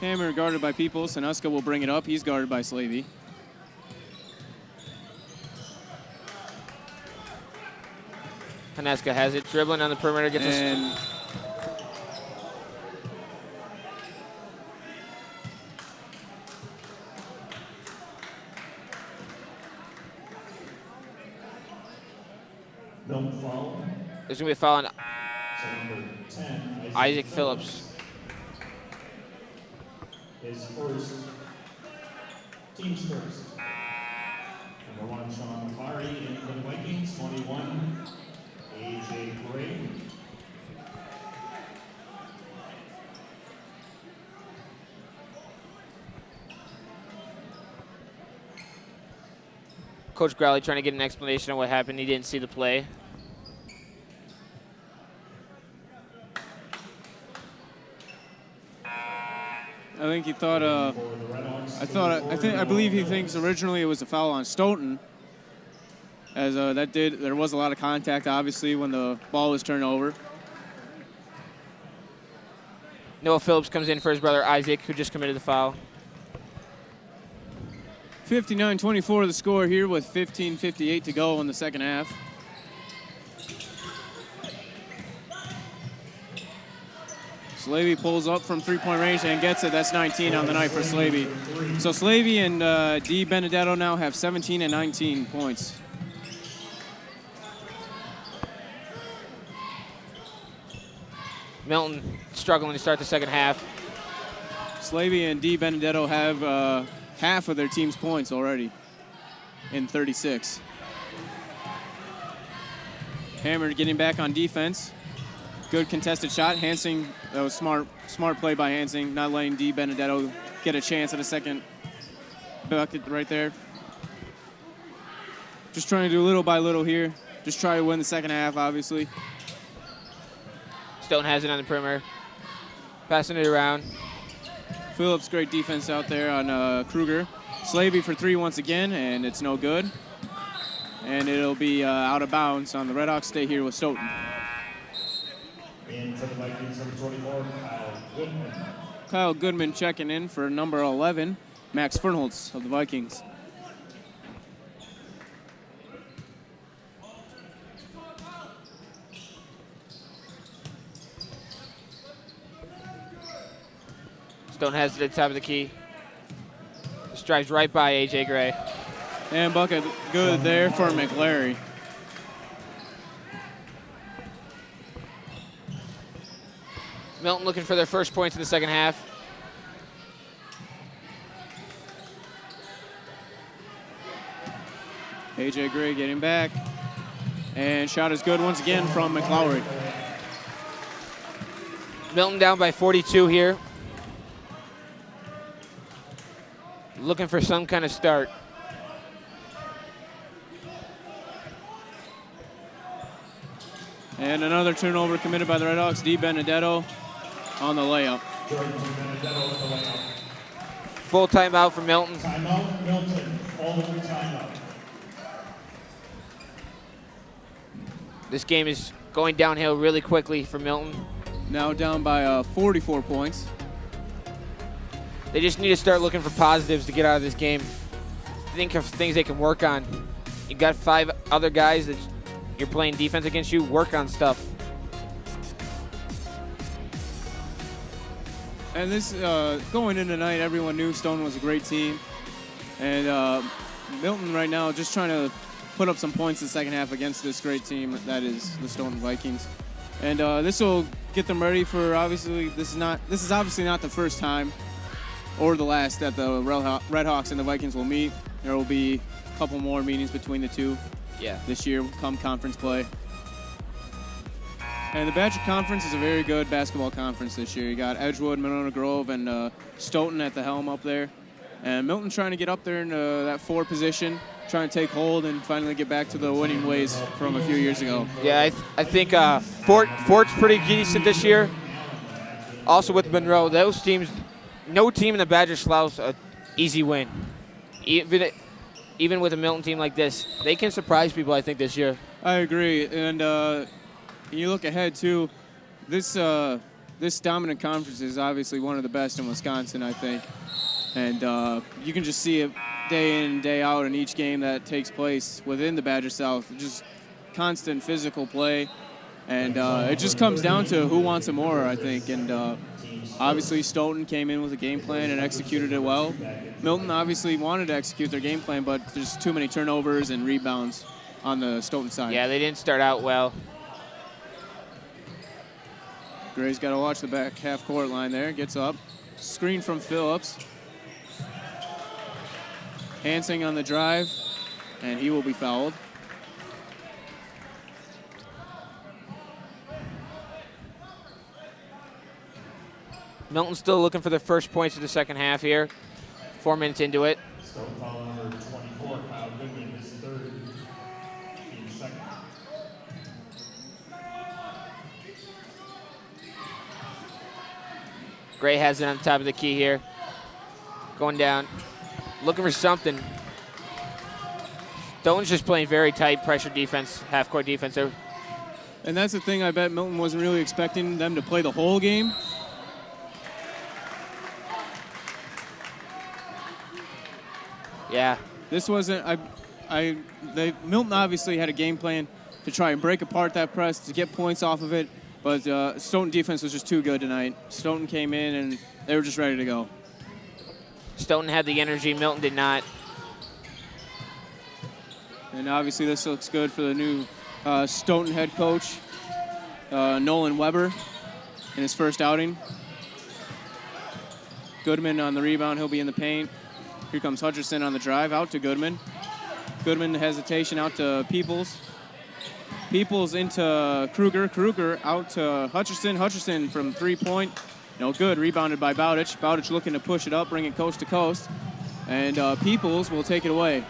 Hammer guarded by Peoples. Sanuska will bring it up. He's guarded by Slavey. Haneska has it, dribbling on the perimeter, gets And No foul. There's going to be a foul on So number 10, Isaac Phillips. His first, team's first. Number 1, Sean McClary in for the Vikings. 21, A.J. Gray. Coach Growley trying to get an explanation on what happened. He didn't see the play. I think he thought, I believe he thinks originally it was a foul on Stoughton. As there was a lot of contact, obviously, when the ball was turned over. Noah Phillips comes in for his brother Isaac, who just committed the foul. 59-24 the score here with 15:58 to go in the second half. Slavey pulls up from 3-point range and gets it. That's 19 on the night for Slavey. So Slavey and D. Benedetto now have 17 and 19 points. Milton struggling to start the second half. Slavey and D. Benedetto have half of their team's points already in 36. Hammer getting back on defense. Good contested shot. Hansing, that was smart play by Hansing, not letting D. Benedetto get a chance at a second bucket right there. Just trying to do little by little here. Just try to win the second half, obviously. Stoughton has it on the perimeter. Passing it around. Phillips, great defense out there on Kruger. Slavey for 3 once again, and it's no good. And it'll be out of bounds on the Red Hawks. Stay here with Stoughton. In for the Vikings, number 24, Kyle Goodman. Kyle Goodman checking in for number 11, Max Fernholz of the Vikings. Stoughton has it at the top of the key. Just drives right by A.J. Gray. And bucket good there for McLary. Milton looking for their first points in the second half. A.J. Gray getting back. And shot is good once again from McLaury. Milton down by 42 here. Looking for some kind of start. And another turnover committed by the Red Hawks. D. Benedetto on the layup. Jordan Benedetto with the layup. Full timeout for Milton. Timeout, Milton. All over timeout. This game is going downhill really quickly for Milton. Now down by 44 points. They just need to start looking for positives to get out of this game. Think of things they can work on. You got 5 other guys that you're playing defense against you. Work on stuff. And this, going in tonight, everyone knew Stoughton was a great team. And Milton right now just trying to put up some points in the second half against this great team that is the Stoughton Vikings. And this will get them ready for, obviously, this is obviously not the first time or the last that the Red Hawks and the Vikings will meet. There will be a couple more meetings between the two this year come conference play. And the Badger Conference is a very good basketball conference this year. You got Edgewood, Monona Grove, and Stoughton at the helm up there. And Milton trying to get up there in that 4 position, trying to take hold and finally get back to the winning ways from a few years ago. Yeah, I think Fort's pretty decent this year. Also with Monroe, those teams, no team in the Badger slouch an easy win. Even with a Milton team like this, they can surprise people, I think, this year. I agree. And you look ahead, too, this dominant conference is obviously one of the best in Wisconsin, I think. And you can just see it day in and day out in each game that takes place within the Badger South. Just constant physical play. And it just comes down to who wants it more, I think. And obviously Stoughton came in with a game plan and executed it well. Milton obviously wanted to execute their game plan, but there's too many turnovers and rebounds on the Stoughton side. Yeah, they didn't start out well. Gray's got to watch the back half-court line there. Gets up. Screen from Phillips. Hansing on the drive, and he will be fouled. Milton's still looking for their first points of the second half here. 4 minutes into it. Stoughton foul number 24, Kyle Goodman, his third, team second. Gray has it on top of the key here. Going down, looking for something. Stoughton's just playing very tight pressure defense, half-court defense there. And that's the thing, I bet Milton wasn't really expecting them to play the whole game. Yeah. This wasn't, Milton obviously had a game plan to try and break apart that press, to get points off of it, but Stoughton defense was just too good tonight. Stoughton came in and they were just ready to go. Stoughton had the energy, Milton did not. And obviously this looks good for the new Stoughton head coach, Nolan Weber, in his first outing. Goodman on the rebound, he'll be in the paint. Here comes Hutcherson on the drive, out to Goodman. Goodman hesitation out to Peoples. Peoples into Kruger. Kruger out to Hutcherson. Hutcherson from three-point. No good. Rebounded by Bowditch. Bowditch looking to push it up, bring it coast to coast. And Peoples will take it away.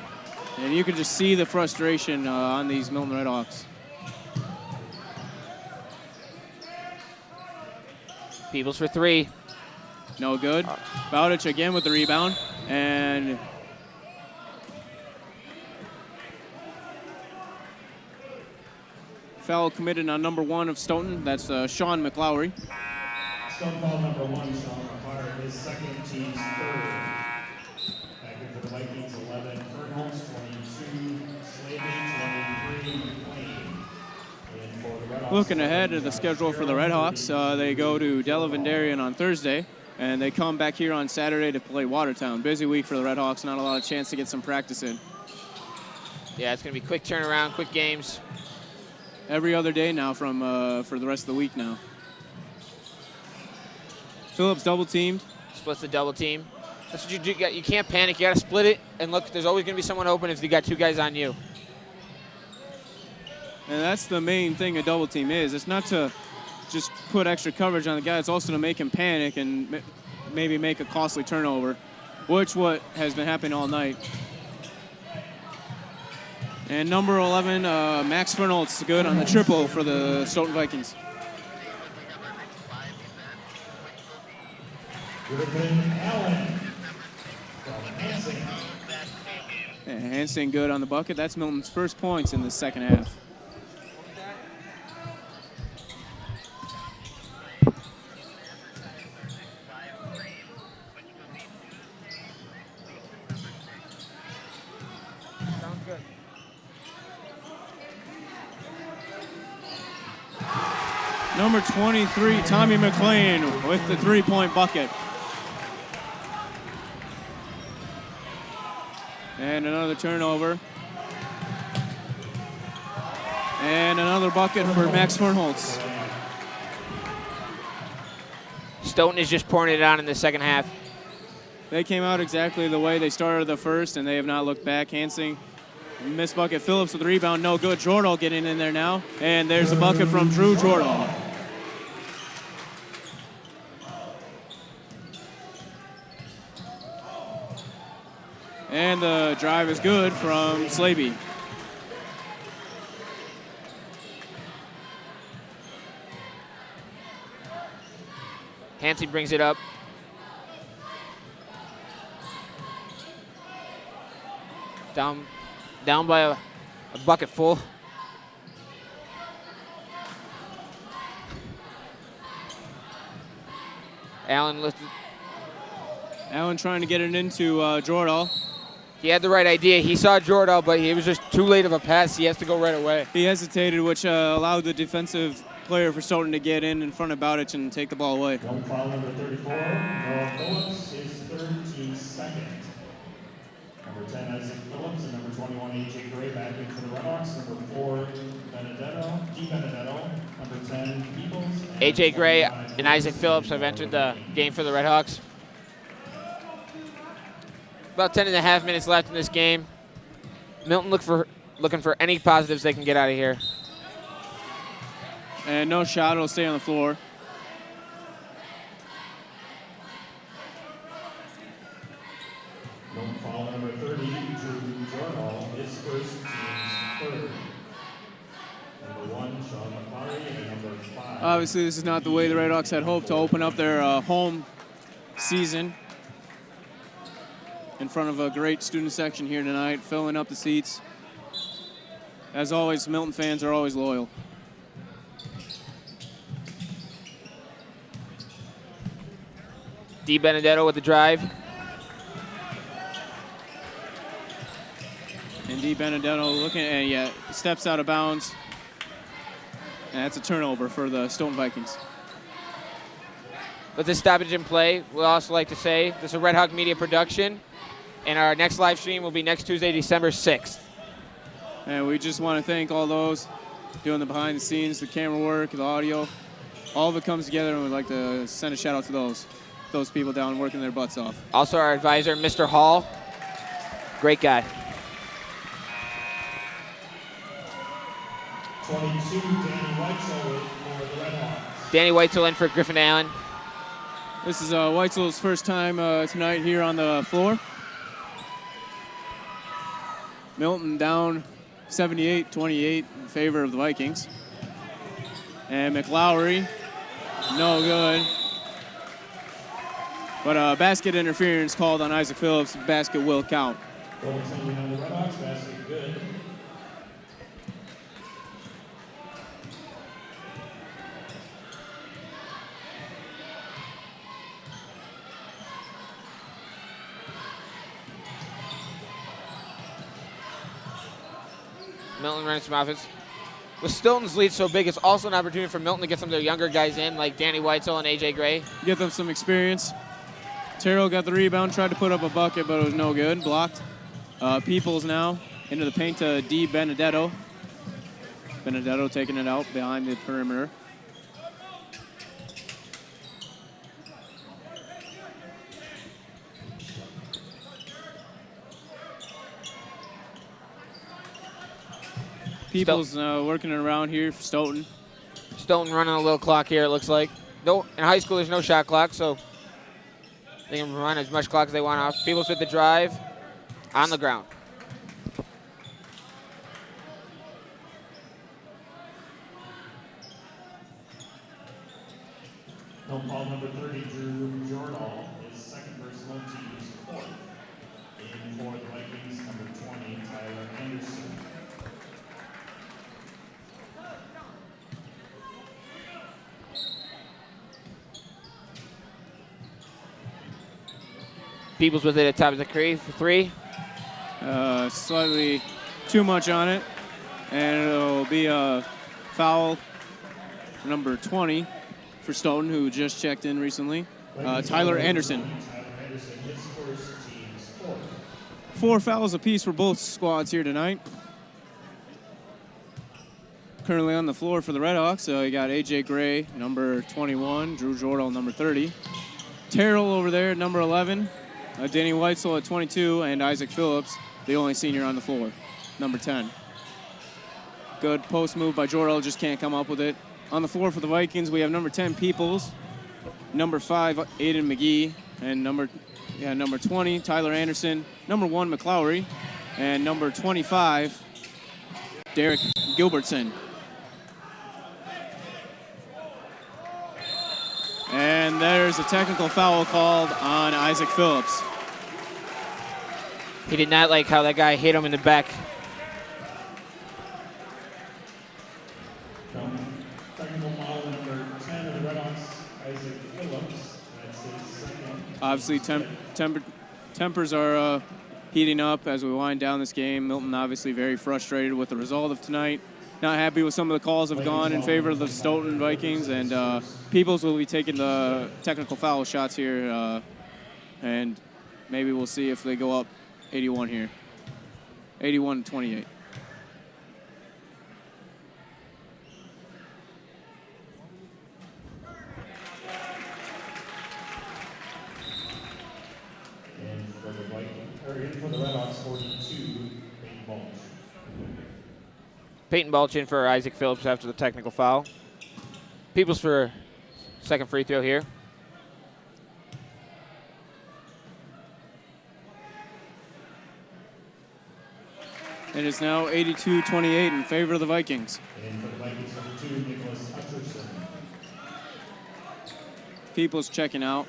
And you can just see the frustration on these Milton Redhawks. Peoples for 3. No good. Bowditch again with the rebound. And foul committed on number 1 of Stoughton. That's Sean McLowry. Stoughton foul number 1, Sean McLaurin, his second, team's third. Back in for the Vikings, 11. Fernholz, 22. Slavey, 23. McLean. And for the Redhawks, Looking ahead at the schedule for the Redhawks, they go to Della Vendarian on Thursday, and they come back here on Saturday to play Watertown. Busy week for the Redhawks, not a lot of chance to get some practice in. Yeah, it's going to be quick turnaround, quick games. Every other day now from for the rest of the week now. Phillips double teamed. Splits the double team. That's what you do. You can't panic. You got to split it. And look, there's always going to be someone open if you got 2 guys on you. And that's the main thing a double team is. It's not to just put extra coverage on the guy. It's also to make him panic and maybe make a costly turnover, which what has been happening all night. And number 11, Max Fernholz, good on the triple for the Stoughton Vikings. Griffin Allen from Hansing. And Hansing good on the bucket. That's Milton's first points in the second half. Sounds good. Number 23, Tommy McLean with the three-point bucket. And another turnover. And another bucket for Max Fernholz. Stoughton is just pouring it on in the second half. They came out exactly the way they started the first, and they have not looked back. Hansing, missed bucket. Phillips with the rebound, no good. Jordahl getting in there now, and there's a bucket from Drew Jordahl. And the drive is good from Slaby. Hansing brings it up. Down by a bucket full. Allen lifted. Allen trying to get it into Jordahl. He had the right idea. He saw Jordahl, but it was just too late of a pass. He has to go right away. He hesitated, which allowed the defensive player for Stoughton to get in front of Bowditch and take the ball away. Don't foul number 34, Noah Phillips, his third, team second. Number 10, Isaac Phillips, and number 21, A.J. Gray back in for the Redhawks. Number 4, Benedetto. Number 10, Peoples. A.J. Gray and Isaac Phillips have entered the game for the Redhawks. About 10.5 minutes left in this game. Milton looking for any positives they can get out of here. And no shot, it'll stay on the floor. Don't foul number 30, Drew Jordahl, his first, team's third. Number 1, Sean McClary, and number 5. Obviously, this is not the way the Redhawks had hoped to open up their home season in front of a great student section here tonight, filling up the seats. As always, Milton fans are always loyal. D. Benedetto with the drive. And D. Benedetto looking at, steps out of bounds. And that's a turnover for the Stoughton Vikings. With this stoppage in play, we'd also like to say this is a Red Hawk Media production, and our next live stream will be next Tuesday, December 6th. And we just want to thank all those doing the behind the scenes, the camera work, the audio. All of it comes together, and we'd like to send a shout out to those people down working their butts off. Also our advisor, Mr. Hall. Great guy. 22, Danny Weitzel for the Redhawks. Danny Weitzel in for Griffin Allen. This is Weitzel's first time tonight here on the floor. Milton down 78-28 in favor of the Vikings. And McLowry, no good. But basket interference called on Isaac Phillips. Basket will count. Goaltending on the Redhawks, basket good. Milton running some offense. With Stoughton's lead so big, it's also an opportunity for Milton to get some of their younger guys in, like Danny Weitzel and A.J. Gray. Get them some experience. Terrell got the rebound, tried to put up a bucket, but it was no good. Blocked. Peoples now into the paint to D. Benedetto. Benedetto taking it out behind the perimeter. Peoples working around here for Stoughton. Stoughton running a little clock here, it looks like. No, in high school, there's no shot clock, so they can run as much clock as they want off. Peoples with the drive on the ground. No call number 30, Drew Jordahl, his second personal, team's fourth. In for the Vikings, number 20, Tyler Anderson. Peoples with it at top of the crease for three. Slightly too much on it. And it'll be a foul, number 20 for Stoughton, who just checked in recently. Tyler Anderson. Tyler Anderson, his first, team's fourth. 4 fouls apiece for both squads here tonight. Currently on the floor for the Redhawks, you got A.J. Gray, number 21, Drew Jordal, number 30. Terrell over there, number 11. Danny Weitzel at 22, and Isaac Phillips, the only senior on the floor, number 10. Good post move by Jordal, just can't come up with it. On the floor for the Vikings, we have number 10, Peoples, number 5, Aiden McGee, and number 20, Tyler Anderson, number 1, McLowry, and number 25, Derek Gilbertson. And there's a technical foul called on Isaac Phillips. He did not like how that guy hit him in the back. Technical foul number 10 of the Redhawks, Isaac Phillips. That's his second. Obviously, tempers are heating up as we wind down this game. Milton obviously very frustrated with the result of tonight. Not happy with some of the calls have gone in favor of the Stoughton Vikings, and Peoples will be taking the technical foul shots here, and maybe we'll see if they go up 81 here. 81-28. And for the Vikings, or in for the Redhawks, 42, Peyton Balch. Peyton Balch in for Isaac Phillips after the technical foul. Peoples for second free throw here. It is now 82-28 in favor of the Vikings. And for the Vikings, number 2, Nicholas Hutcherson. Peoples checking out.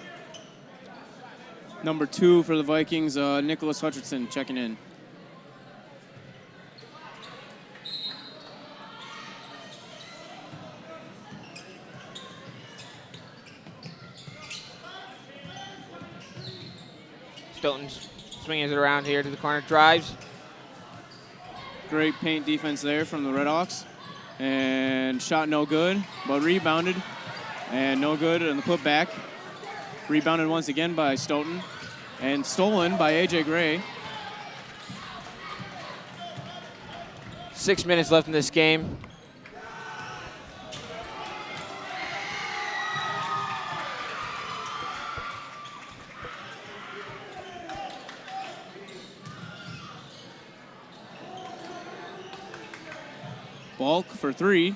Number 2 for the Vikings, Nicholas Hutchinson checking in. Stoughton swinging it around here to the corner, drives. Great paint defense there from the Redhawks. And shot no good, but rebounded. And no good on the putback. Rebounded once again by Stoughton. And stolen by A.J. Gray. 6 minutes left in this game. Balk for 3,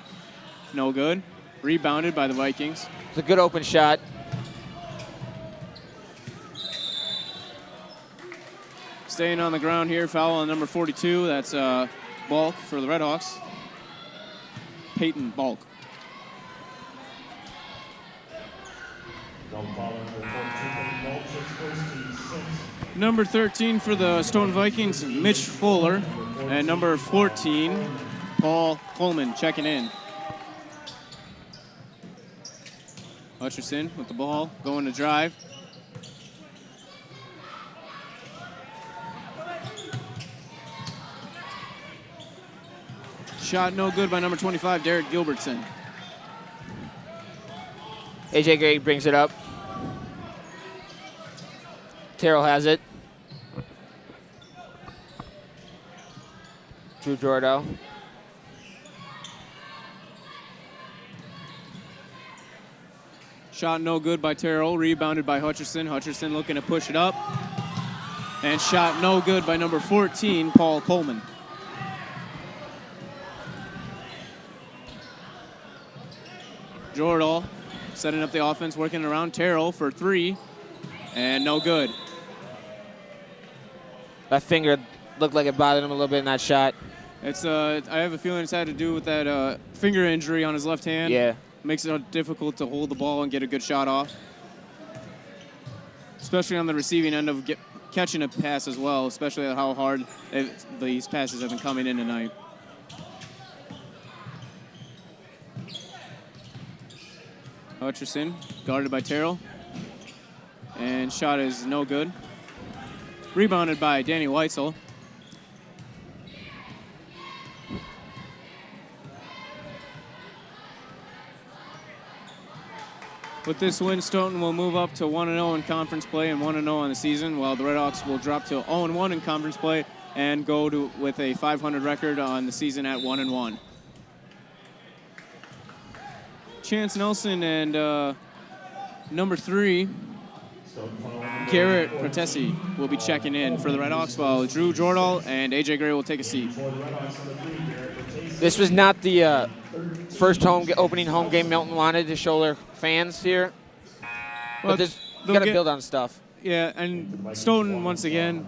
no good. Rebounded by the Vikings. It's a good open shot. Staying on the ground here, foul on number 42. That's Balk for the Redhawks. Peyton Balk. Number 13 for the Stoughton Vikings, Mitch Fuller. And number 14, Paul Coleman checking in. Hutcherson with the ball, going to drive. Shot no good by number 25, Derek Gilbertson. A.J. Gray brings it up. Terrell has it. Drew Jordal. Shot no good by Terrell, rebounded by Hutcherson. Hutcherson looking to push it up. And shot no good by number 14, Paul Coleman. Jordal setting up the offense, working around Terrell for 3. And no good. That finger looked like it bothered him a little bit in that shot. It's I have a feeling it's had to do with that finger injury on his left hand. Yeah. Makes it difficult to hold the ball and get a good shot off. Especially on the receiving end of catching a pass as well, especially how hard these passes have been coming in tonight. Hutcherson, guarded by Terrell. And shot is no good. Rebounded by Danny Weitzel. With this win, Stoughton will move up to 1-0 in conference play and 1-0 on the season, while the Redhawks will drop to 0-1 in conference play and go with a 500 record on the season at 1-1. Chance Nelson and number 3, Garrett Protesi will be checking in for the Red Hawks, while Drew Jordahl and AJ Gray will take a seat. This was not the first opening home game Milton wanted to show their fans here. But you got to build on stuff. Yeah, and Stoughton, once again,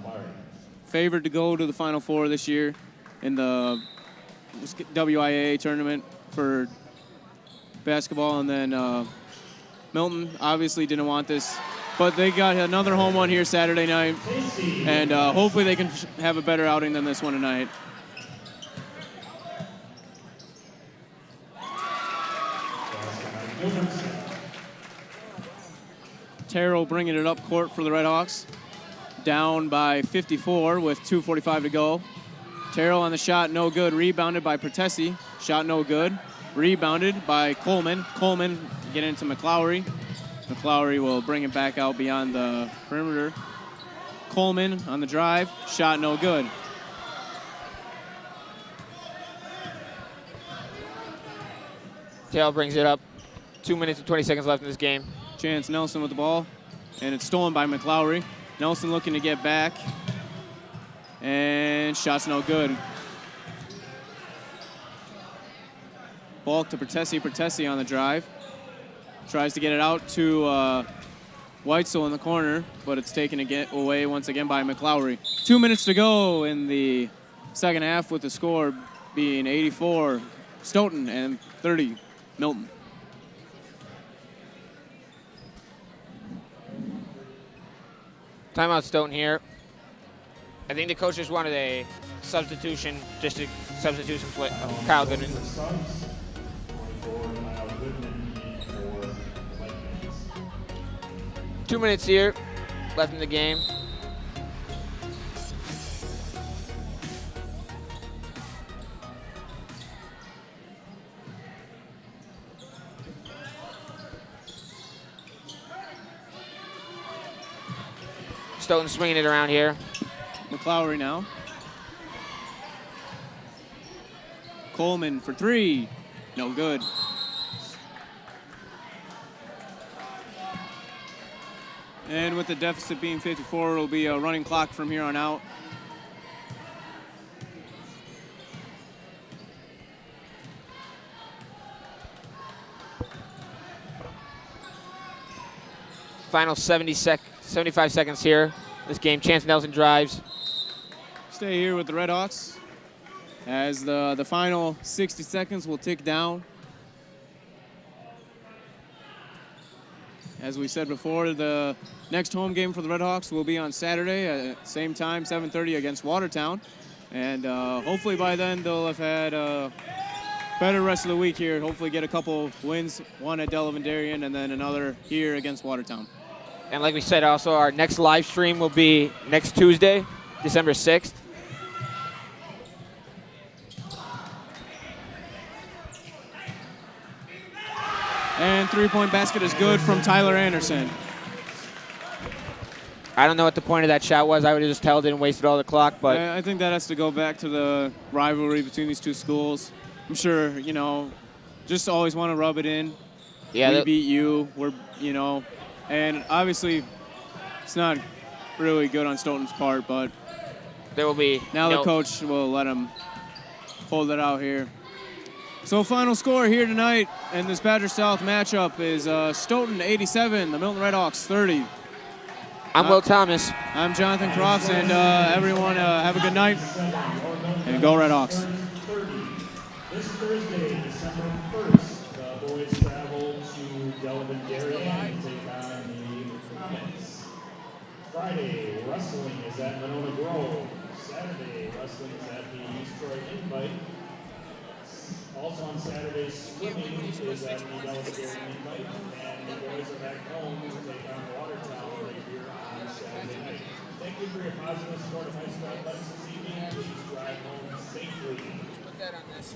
favored to go to the Final Four this year in the WIAA tournament for basketball. And then Milton obviously didn't want this. But they got another home one here Saturday night. And hopefully they can have a better outing than this one tonight. Terrell bringing it up court for the Red Hawks. Down by 54 with 2:45 to go. Terrell on the shot, no good. Rebounded by Protesi. Shot no good. Rebounded by Coleman. Coleman getting into McLowry. McLowry will bring it back out beyond the perimeter. Coleman on the drive. Shot no good. Terrell brings it up. 2 minutes and 20 seconds left in this game. Chance Nelson with the ball, and it's stolen by McLowry. Nelson looking to get back, and shot's no good. Ball to Protesi. Protesi on the drive. Tries to get it out to Weitzel in the corner, but it's taken away once again by McLowry. 2 minutes to go in the second half, with the score being 84 Stoughton and 30 Milton. Timeout Stoughton here. I think the coaches wanted a substitution, just to substitute some Kyle Goodman. 2 minutes here left in the game. Stoughton swinging it around here. McLowry now. Coleman for 3. No good. And with the deficit being 54, it'll be a running clock from here on out. Final 75 seconds here. This game, Chance Nelson drives. Stay here with the Red Hawks as the final 60 seconds will tick down. As we said before, the next home game for the Red Hawks will be on Saturday at same time, 7:30 against Watertown. And hopefully by then they'll have had a better rest of the week here. Hopefully get a couple wins, one at Delavan Darien and then another here against Watertown. And like we said, also our next live stream will be next Tuesday, December 6th. And three-point basket is good from Tyler Anderson. I don't know what the point of that shot was. I would have just held it and wasted all the clock. But I think that has to go back to the rivalry between these two schools. I'm sure, just always want to rub it in. Yeah, we beat you. And obviously it's not really good on Stoughton's part, but there will be. Now the coach will let him hold it out here. So final score here tonight in this Badger South matchup is Stoughton 87, the Milton Redhawks 30. I'm Will Thomas. I'm Jonathan Crofts, and everyone have a good night, and go Redhawks. This Thursday, December 1st, the boys travel to Delavan Darien to take on the Comets. Friday, wrestling is at Monona Grove. Saturday, wrestling is at the East Troy Invite. Also on Saturday, swimming is at the Delavan Darien Invite. And the boys are back home to take on Watertown right here on Saturday night. Thank you for your positive support of high school athletics this evening. Please drive home safely. Put that on this.